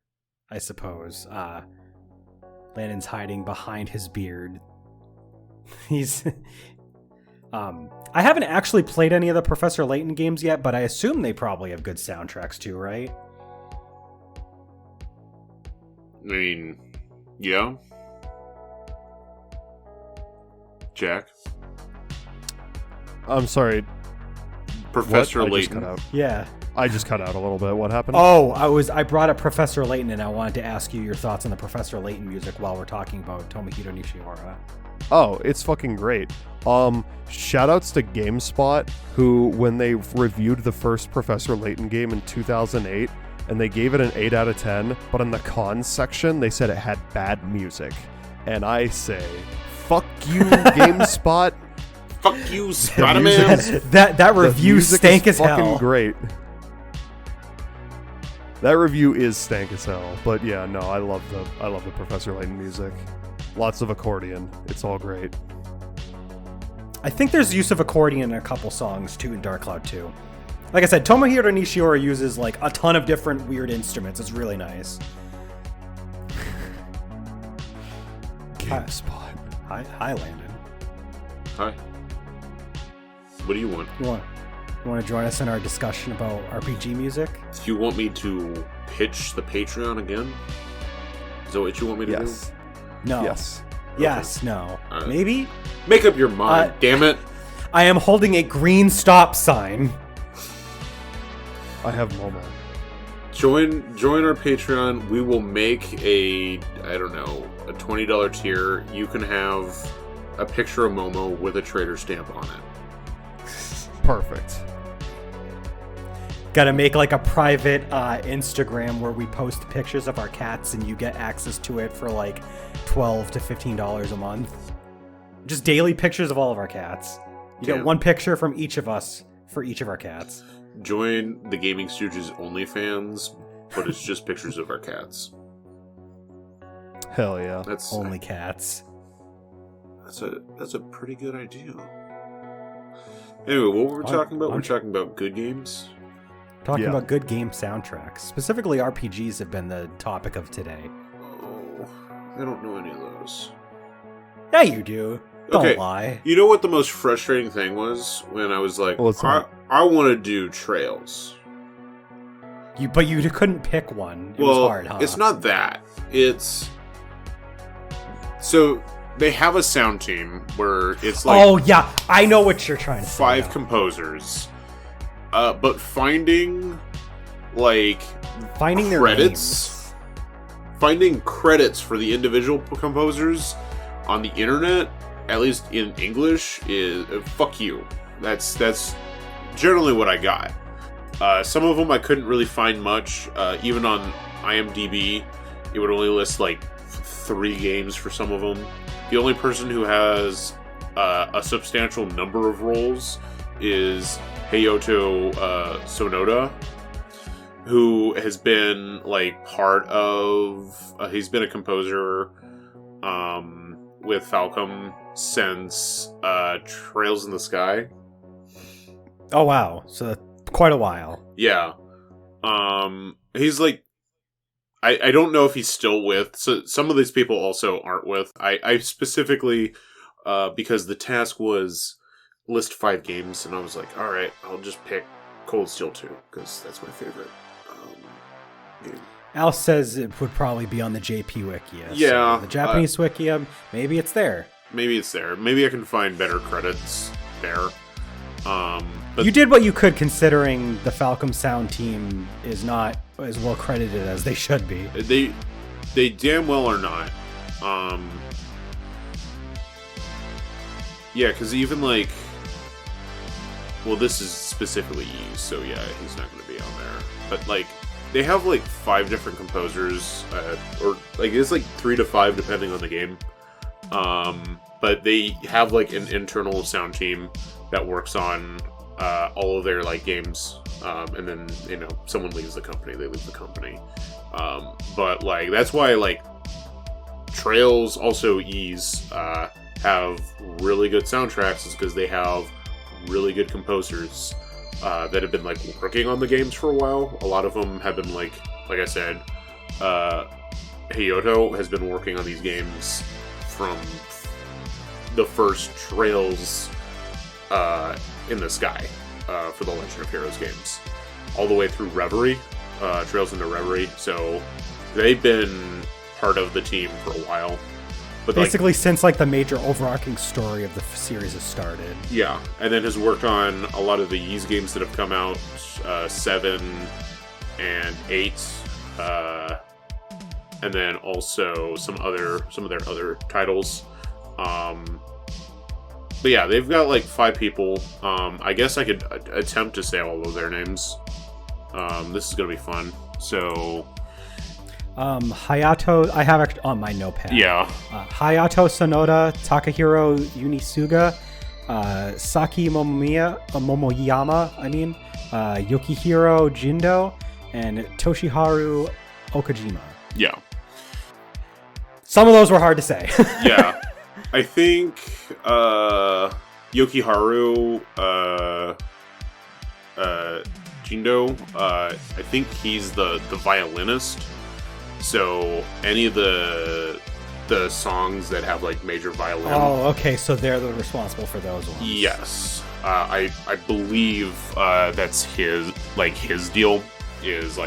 A: I suppose. Landon's hiding behind his beard. He's... I haven't actually played any of the Professor Layton games yet, but I assume they probably have good soundtracks too, right?
C: I mean, yeah. Jack?
B: I'm sorry.
C: Professor
B: what?
C: Layton.
B: I just cut out.
A: Yeah.
B: I just cut out a little bit. What happened?
A: Oh, I brought up Professor Layton, and I wanted to ask you your thoughts on the Professor Layton music while we're talking about Tomohiro Nishiura.
B: Oh, it's fucking great. Shoutouts to GameSpot, who, when they reviewed the first Professor Layton game in 2008, and they gave it an 8 out of 10, but in the cons section, they said it had bad music. And I say, fuck you, GameSpot.
C: Fuck you, Spider-Man.
A: that review stank as hell.
B: Fucking great. That review is stank as hell, but yeah, no, I love the Professor Layton music. Lots of accordion. It's all great.
A: I think there's use of accordion in a couple songs too in Dark Cloud 2. Like I said, Tomohiro Nishiura uses like a ton of different weird instruments. It's really nice.
B: GameSpot.
A: Hi, Landon.
C: Hi. What do you want?
A: You want to join us in our discussion about RPG music?
C: Do you want me to pitch the Patreon again? Is that what you want me to do?
A: No.
B: Yes.
A: Yes. No. Maybe?
C: Make up your mind, damn it.
A: I am holding a green stop sign.
B: I have Momo.
C: Join our Patreon. We will make a $20 tier. You can have a picture of Momo with a trader stamp on it.
B: Perfect.
A: Gotta make like a private Instagram where we post pictures of our cats and you get access to it for like $12 to $15 a month. Just daily pictures of all of our cats. You get one picture from each of us for each of our cats.
C: Join the Gaming Stooges OnlyFans, but it's just pictures of our cats.
B: Hell yeah.
C: That's
A: only cats.
C: That's a pretty good idea. Anyway, what were we talking about? We're talking about good games.
A: Talking about good game soundtracks. Specifically, RPGs have been the topic of today.
C: Oh, I don't know any of those.
A: Yeah, you do. Don't lie.
C: You know what the most frustrating thing was? When I was like, I want to do Trails.
A: But you couldn't pick one. It was hard, huh?
C: It's not that. It's... So, they have a sound team where it's like...
A: Oh, yeah. I know what you're trying to say.
C: 5 composers. But finding
A: their
C: credits, finding credits for the individual composers on the internet, at least in English, is fuck you. That's generally what I got. Some of them I couldn't really find much. Even on IMDb, it would only list like 3 games for some of them. The only person who has a substantial number of roles is Hayato Sonoda, who has been like part of... he's been a composer with Falcom since Trails in the Sky.
A: Oh, wow. So that's quite a while.
C: Yeah. He's like... I don't know if he's still with... So some of these people also aren't with. I specifically... because the task was... list 5 games, and I was like, alright, I'll just pick Cold Steel 2, because that's my favorite game.
A: Al says it would probably be on the JP Wiki.
C: Yeah.
A: So the Japanese Wiki, maybe it's there.
C: Maybe it's there. Maybe I can find better credits there. But
A: you did what you could, considering the Falcom sound team is not as well credited as they should be.
C: They damn well are not. Yeah, because even like... Well, this is specifically used, so yeah, he's not going to be on there. But, like, they have, like, 5 different composers, or, like, it's, like, 3 to 5, depending on the game. But they have, like, an internal sound team that works on all of their, like, games. And then, you know, someone leaves the company, they leave the company. But, like, that's why, like, Trails, also Ys, have really good soundtracks, is because they have really good composers that have been like working on the games for a while. A lot of them have been like I said, Hayato has been working on these games from the first Trails in the Sky for the Legend of Heroes games, all the way through Reverie, Trails into Reverie. So they've been part of the team for a while. But
A: basically, since the major overarching story of the series has started.
C: Yeah, and then has worked on a lot of the Ys games that have come out, 7 and 8, and then also some of their other titles. But yeah, they've got 5 people. I guess I could attempt to say all of their names. This is gonna be fun. So.
A: Hayato, I have it on my notepad.
C: Yeah.
A: Hayato Sonoda, Takahiro Unisuga, Saki Momoyama, Yukihiro Jindo, and Toshiharu Okajima.
C: Yeah.
A: Some of those were hard to say.
C: Yeah. I think Yokiharu Jindo, I think he's the violinist. So any of the songs that have major violin.
A: Oh, okay. So they're responsible for those ones.
C: Yes, I believe that's his deal is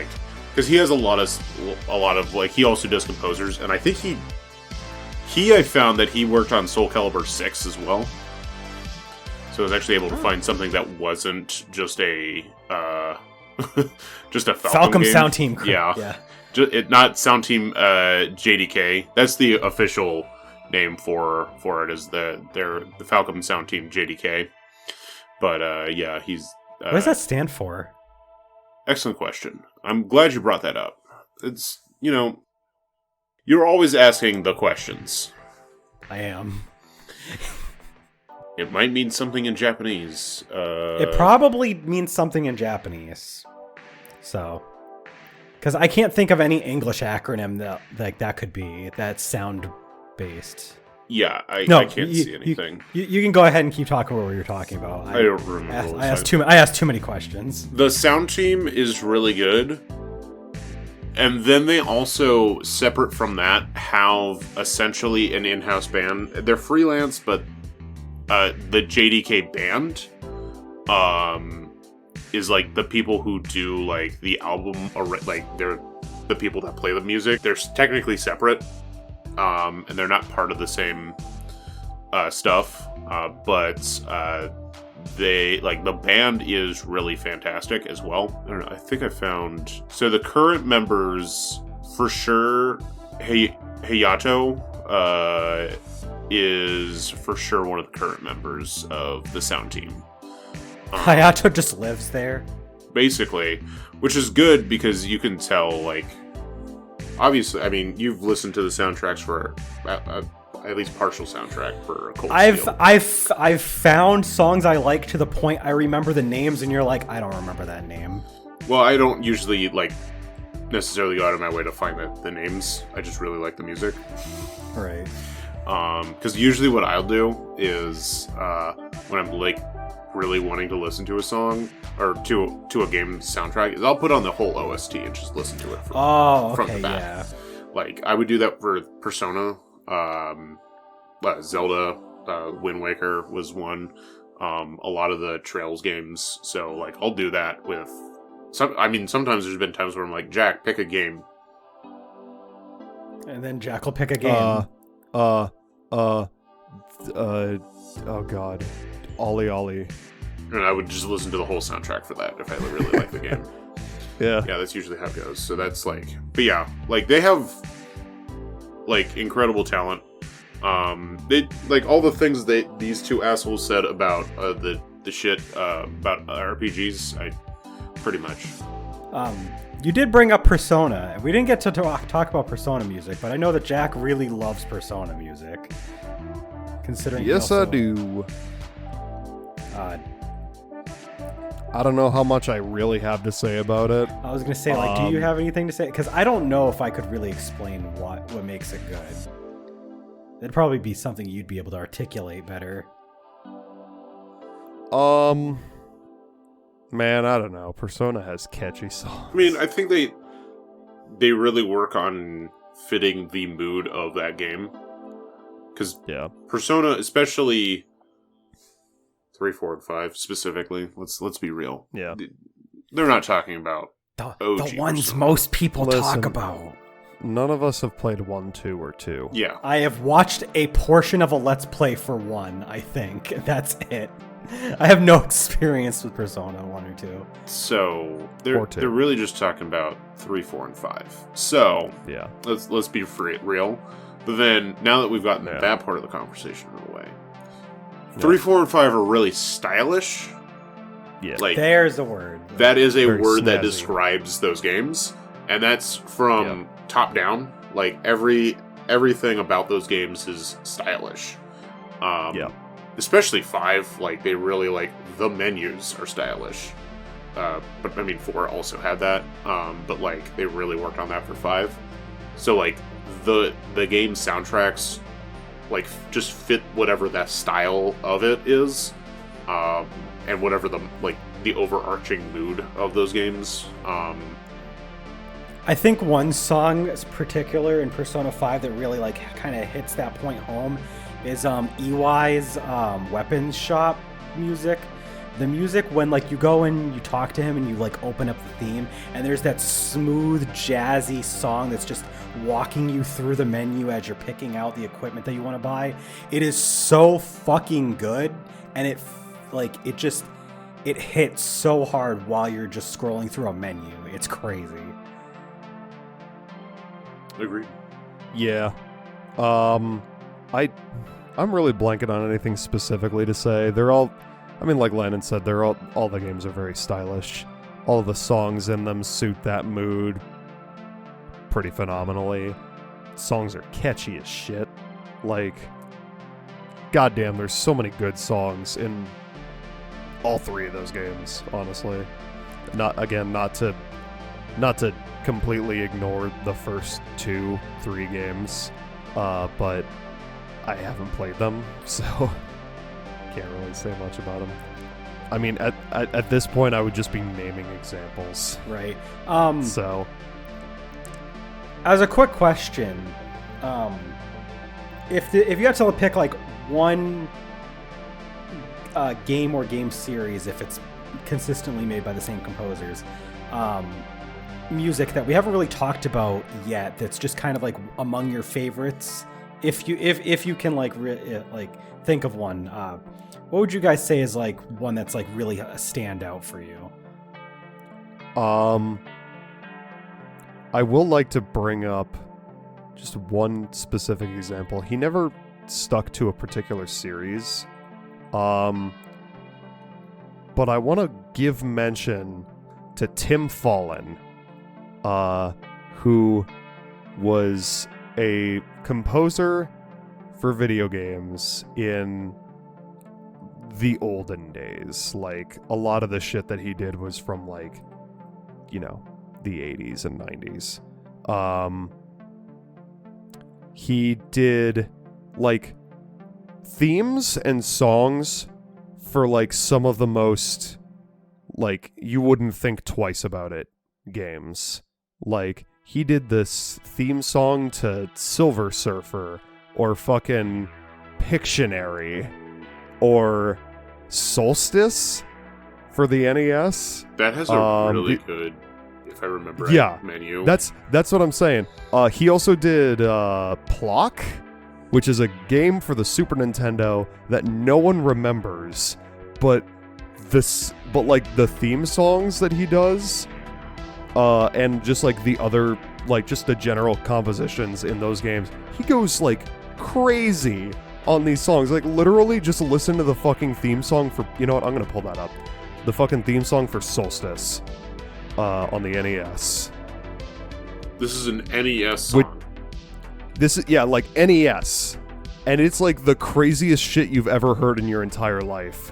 C: because he has a lot of he also does composers, and I think I found that he worked on Soul Calibur 6 as well. So I was actually able to find something that wasn't just a just a Falcom game.
A: Sound Team.
C: Yeah. Not Sound Team JDK. That's the official name for it. Is the Falcom Sound Team JDK. But yeah, he's.
A: What does that stand for?
C: Excellent question. I'm glad you brought that up. It's you're always asking the questions.
A: I am.
C: It might mean something in Japanese.
A: It probably means something in Japanese. So. Because I can't think of any English acronym that could be that's sound based.
C: Yeah, I can't see anything.
A: You can go ahead and keep talking about what you're talking about.
C: I don't remember.
A: I asked too many questions.
C: The sound team is really good, and then they also, separate from that, have essentially an in-house band. They're freelance, but the JDK band, is the people who do the album, or they're the people that play the music. They're technically separate, and they're not part of the same stuff. But they the band is really fantastic as well. I don't know. I think I found the current members for sure. Hayato is for sure one of the current members of the sound team.
A: Hayato just lives there.
C: Basically, which is good because you can tell, obviously, I mean, you've listened to the soundtracks for at least partial soundtrack for Cold Steel.
A: I've found songs I like to the point I remember the names, and you're like, I don't remember that name.
C: Well, I don't usually necessarily go out of my way to find the names. I just really like the music.
A: Right.
C: Because usually what I'll do is when I'm really wanting to listen to a song or to a game soundtrack, is I'll put on the whole OST and just listen to it from the back. Yeah. I would do that for Persona, Zelda, Wind Waker was one, a lot of the Trails games. So I'll do that with sometimes there's been times where I'm like, Jack, pick a game.
A: And then Jack will pick a game.
B: Oh god. Ollie Ollie.
C: And I would just listen to the whole soundtrack for that if I really like the game.
B: Yeah,
C: that's usually how it goes. So that's but yeah, they have incredible talent. They all the things that these two assholes said about the shit about RPGs, I pretty much.
A: You did bring up Persona, and we didn't get to talk about Persona music, but I know that Jack really loves Persona music. Considering
B: yes, I do. I don't know how much I really have to say about it.
A: I was gonna say, do you have anything to say? Because I don't know if I could really explain what makes it good. It'd probably be something you'd be able to articulate better.
B: Man, I don't know. Persona has catchy songs.
C: I mean, I think they really work on fitting the mood of that game. Because
B: Yeah.
C: Persona, especially 3, 4, and 5 specifically, let's be real.
B: Yeah.
C: They're not talking about
A: The
C: OG
A: ones
C: Persona.
A: most people talk
B: Listen.
A: about.
B: None of us have played 1, 2, or 2.
C: Yeah.
A: I have watched a portion of a Let's Play for 1, I think. That's it. I have no experience with Persona 1 or 2.
C: So
B: Or 2.
C: they're really just talking about 3, 4, and 5. So
B: Yeah.
C: let's be real. But then now that we've gotten
B: Yeah.
C: that part of the conversation out of the way, 3, 4, and 5 are really stylish.
B: Yeah.
C: Like
A: There's a word.
C: that is a
B: Very
C: word that
B: snazzy.
C: describes those games, and that's from top down. Like everything about those games is stylish.
B: Yeah.
C: Especially 5, like they really like the menus are stylish. But I mean 4 also had that. But like they really worked on that for 5. So like the game soundtracks like just fit whatever that style of it is. And whatever the overarching mood of those games.
A: I think one song is particular in Persona 5 that really like kind of hits that point home is EY's weapons shop music. The music when like you go and you talk to him and you like open up the theme and there's that smooth jazzy song that's just walking you through the menu as you're picking out the equipment that you want to buy. It is so fucking good, and it hits so hard while you're just scrolling through a menu. It's crazy.
C: Agreed.
B: Yeah. I'm really blanking on anything specifically to say. They're all, I mean, like Landon said, they're all the games are very stylish. All of the songs in them suit that mood pretty phenomenally. Songs are catchy as shit. Like, goddamn, there's so many good songs in all 3 of those games, honestly. Not to completely ignore the first 2, 3 games, but I haven't played them, so can't really say much about them. I mean, at this point, I would just be naming examples.
A: Right.
B: So,
A: As a quick question, if you had to pick like one game or game series, if it's consistently made by the same composers, music that we haven't really talked about yet, that's just kind of like among your favorites, if you can like think of one, what would you guys say is like one that's like really a standout for you?
B: I will like to bring up just one specific example. He never stuck to a particular series, but I want to give mention to Tim Fallon, who was a composer for video games in the olden days. Like, a lot of the shit that he did was from, like, you know, the 80s and 90s. He did, like, themes and songs for, like, some of the most, like, you wouldn't think twice about it games. Like, he did this theme song to Silver Surfer, or fucking Pictionary, or Solstice for the NES.
C: That has a really good, if I remember
B: yeah,
C: menu.
B: That's what I'm saying. He also did Plock, which is a game for the Super Nintendo that no one remembers, but like the theme songs that he does, and just like the other, like just the general compositions in those games, he goes like crazy on these songs. Like, literally just listen to the fucking theme song for, you know what, I'm gonna pull that up. The fucking theme song for Solstice on the NES.
C: This is an NES song.
B: This is, yeah, like NES. And it's like the craziest shit you've ever heard in your entire life.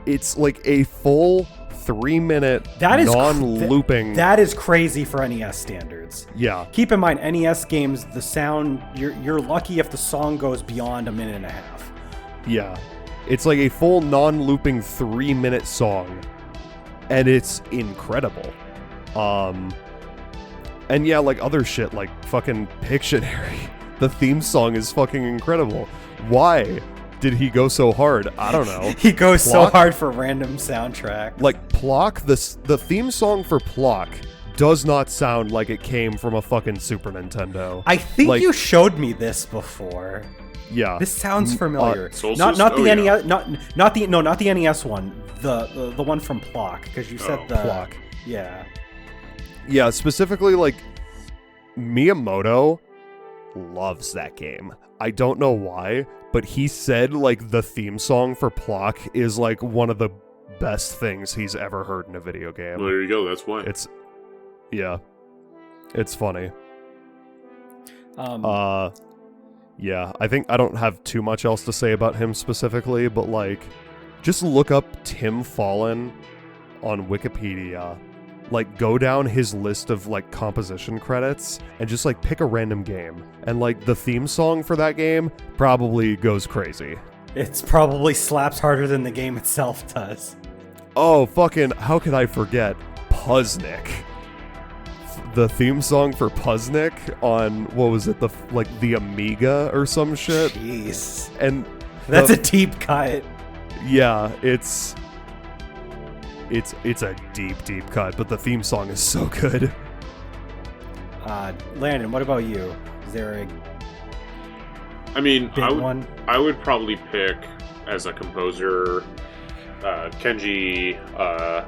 B: It's like a full 3-minute non-looping.
A: That is crazy for NES standards.
B: Yeah.
A: Keep in mind, NES games, the sound, you're lucky if the song goes beyond a minute and a half.
B: Yeah. It's like a full non-looping 3-minute song. And it's incredible. And yeah, like other shit, like fucking Pictionary. The theme song is fucking incredible. Why did he go so hard? I don't know.
A: He goes so
B: Plock?
A: hard for random soundtrack.
B: Like Plock, the theme song for Plock does not sound like it came from a fucking Super Nintendo.
A: I think
B: like-
A: you showed me this before.
B: Yeah.
A: This sounds familiar.
C: Soul
A: Not the
C: System?
A: NES, not the NES one. The one from Plock, because you said
C: Oh.
A: the
B: Plock.
A: Yeah.
B: Yeah, specifically, like, Miyamoto loves that game. I don't know why, but he said, like, the theme song for Plock is, like, one of the best things he's ever heard in a video game.
C: Well, there you go. That's why.
B: Yeah. It's funny. Yeah, I think I don't have too much else to say about him specifically, but, like, just look up Tim Fallon on Wikipedia. Like, go down his list of, like, composition credits and just, like, pick a random game. And, like, the theme song for that game probably goes crazy.
A: It's probably slaps harder than the game itself does.
B: Oh, fucking, how could I forget? Puzznick. The theme song for Puzznick on, what was it, the Amiga or some shit?
A: Jeez.
B: And
A: That's a deep cut.
B: yeah, it's a deep cut, but the theme song is so good.
A: Landon, what about you? Is there a
C: I mean,
A: big one?
C: I would probably pick as a composer Kenji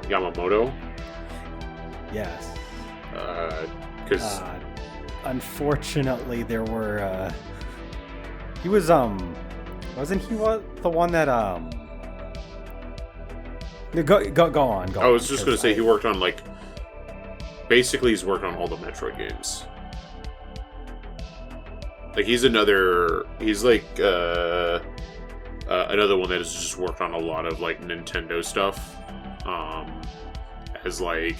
C: Yamamoto.
A: Yes.
C: Because
A: Unfortunately, there were. He was wasn't he the one that Go on.
C: I was just going to say he worked on basically he's worked on all the Metroid games. Like he's another one that has just worked on a lot of like Nintendo stuff, as like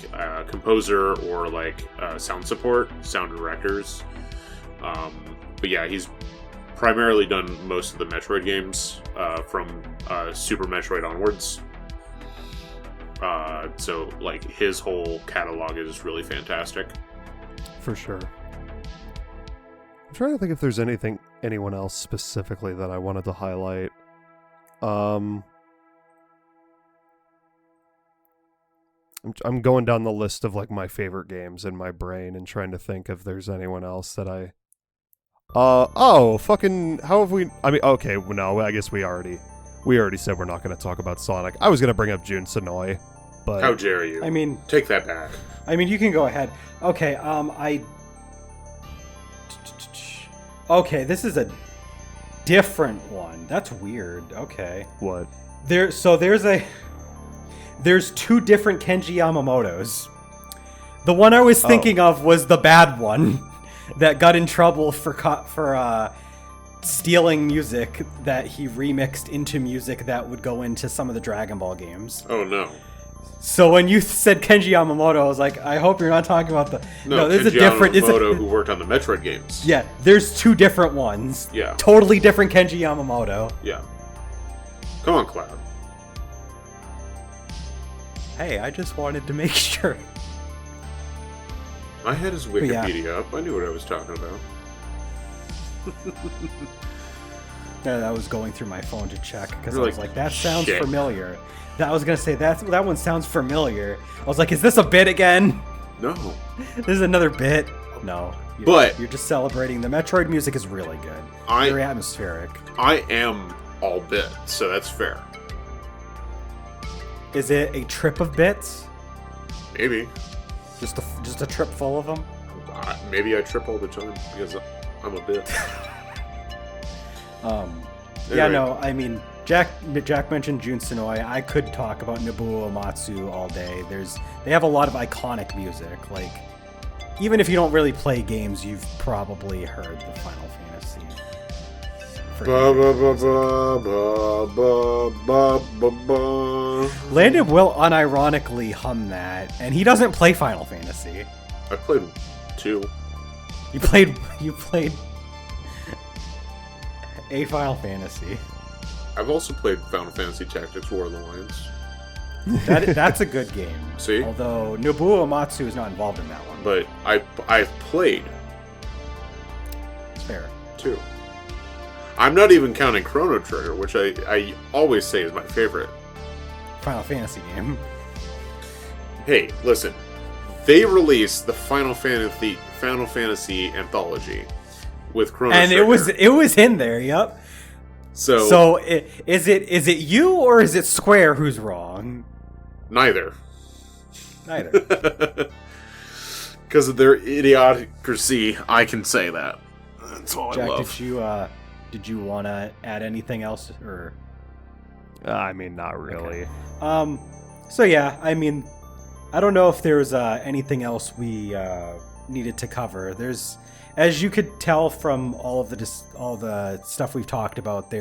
C: composer or like sound support, sound directors. But yeah, he's primarily done most of the Metroid games from Super Metroid onwards. So like his whole catalog is really fantastic.
B: For sure. I'm trying to think if there's anyone else specifically that I wanted to highlight. I'm going down the list of like my favorite games in my brain and trying to think if there's anyone else that I. Fucking, how have we? I mean, okay, no, I guess we already said we're not going to talk about Sonic. I was going to bring up Jun Sonoy, but
C: How dare you?
A: I mean,
C: take that back.
A: I mean, you can go ahead. Okay, Okay, this is a different one. That's weird. Okay.
B: what?
A: There's two different Kenji Yamamotos. The one I was thinking of was the bad one that got in trouble for stealing music that he remixed into music that would go into some of the Dragon Ball games.
C: Oh no.
A: So when you said Kenji Yamamoto, I was like, I hope you're not talking about the.
C: No,
A: there's
C: Kenji
A: a different.
C: Yamamoto who worked on the Metroid games.
A: Yeah, there's two different ones.
C: Yeah.
A: Totally different Kenji Yamamoto.
C: Yeah. Come on, Cloud.
A: Hey, I just wanted to make sure.
C: I had his Wikipedia up. I knew what I was talking about.
A: I was going through my phone to check because I
C: You're
A: was
C: like,
A: like, that sounds
C: shit.
A: familiar. I was gonna say that one sounds familiar. I was like, is this a bit again?
C: No.
A: This is another bit. No, you're just celebrating. The Metroid music is really good. Very atmospheric.
C: I am all bit, so that's fair.
A: Is it a trip of bits?
C: Maybe.
A: Just a trip full of them?
C: Maybe I trip all the time because I'm a bit.
A: Yeah,
C: Anyway.
A: no, I mean, Jack mentioned Jun Sonoy. I could talk about Nobuo Uematsu all day. They have a lot of iconic music. Like, even if you don't really play games, you've probably heard the Final Fantasy.
C: Ba, ba, ba, ba, ba, ba, ba, ba.
A: Landon will unironically hum that, and he doesn't play Final Fantasy.
C: I played 2.
A: You played a Final Fantasy.
C: I've also played Final Fantasy Tactics War of the Lions.
A: That's a good game.
C: See?
A: Although Nobuo Uematsu is not involved in that one.
C: But I've played
A: It's fair.
C: 2. I'm not even counting Chrono Trigger, which I always say is my favorite.
A: Final Fantasy game.
C: Hey, listen. They released the Final Fantasy anthology with Chrono
A: And
C: Trigger.
A: it was in there, yep. So is it you or is it Square who's wrong?
C: Neither.
A: Neither.
C: Because of their idiocracy, I can say that. That's all
A: Jack,
C: I love.
A: did you want to add anything else or?
B: I mean, not really.
A: So yeah, I mean, I don't know if there's anything else we needed to cover. There's, as you could tell from all the stuff we've talked about,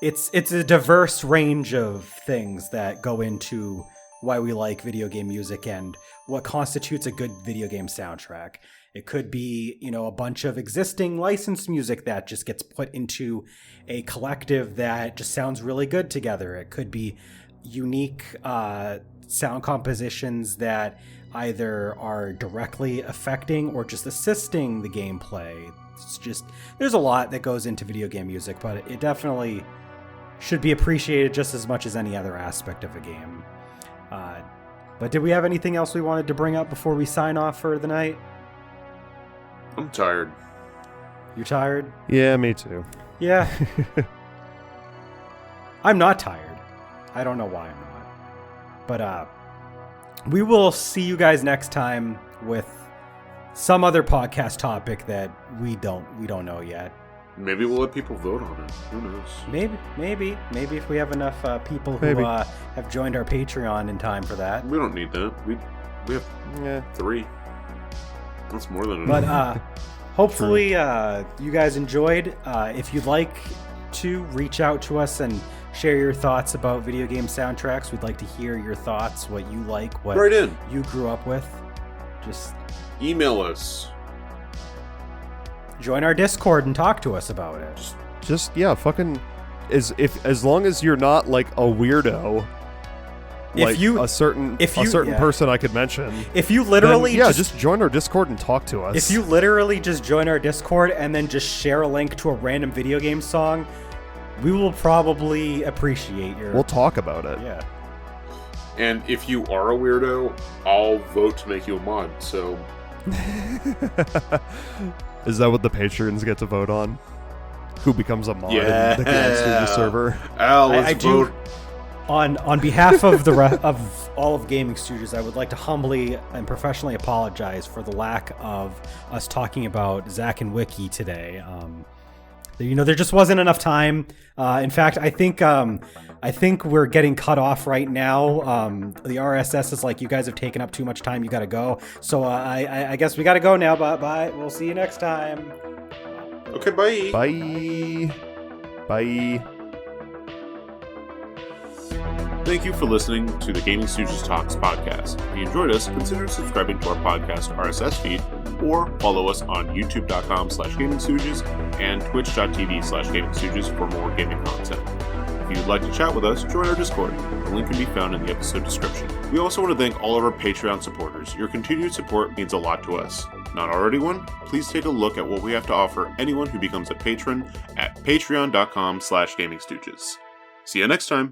A: it's a diverse range of things that go into why we like video game music and what constitutes a good video game soundtrack. It could be, a bunch of existing licensed music that just gets put into a collective that just sounds really good together. It could be unique sound compositions that either are directly affecting or just assisting the gameplay. It's just, there's a lot that goes into video game music, but it definitely should be appreciated just as much as any other aspect of a game. But did we have anything else we wanted to bring up before we sign off for the night?
C: I'm tired.
A: You tired?
B: Yeah, me too.
A: Yeah. I'm not tired. I don't know why I'm not. But we will see you guys next time with some other podcast topic that we don't know yet.
C: Maybe we'll let people vote on it. Who knows?
A: Maybe if we have enough people who have joined our Patreon in time for that.
C: We don't need that. We have 3. That's more than enough.
A: But hopefully you guys enjoyed. If you'd like to reach out to us and share your thoughts about video game soundtracks, we'd like to hear your thoughts, what you like, what you grew up with. Just
C: email us.
A: Join our Discord and talk to us about it.
B: Just fucking as long as you're not like a weirdo. Like a certain person I could mention.
A: If you literally
B: just join our Discord and talk to us.
A: If you literally just join our Discord and then just share a link to a random video game song, we will probably appreciate your.
B: We'll talk about it.
A: Yeah.
C: And if you are a weirdo, I'll vote to make you a mod. So.
B: Is that what the patrons get to vote on? Who becomes a mod in the GamingStooges server?
C: Let's vote.
A: On behalf of of all of GamingStooges, I would like to humbly and professionally apologize for the lack of us talking about Zack and Wiki today. There just wasn't enough time. In fact, I think we're getting cut off right now. The RSS is like, you guys have taken up too much time. You got to go. So I guess we got to go now. Bye. We'll see you next time.
C: Okay, bye.
B: Bye. Bye.
C: Thank you for listening to the GamingStooges Talks podcast. If you enjoyed us, consider subscribing to our podcast RSS feed or follow us on youtube.com/GamingStooges and twitch.tv/GamingStooges for more gaming content. If you'd like to chat with us, join our Discord. The link can be found in the episode description. We also want to thank all of our Patreon supporters. Your continued support means a lot to us. Not already one? Please take a look at what we have to offer anyone who becomes a patron at patreon.com/GamingStooges. See you next time.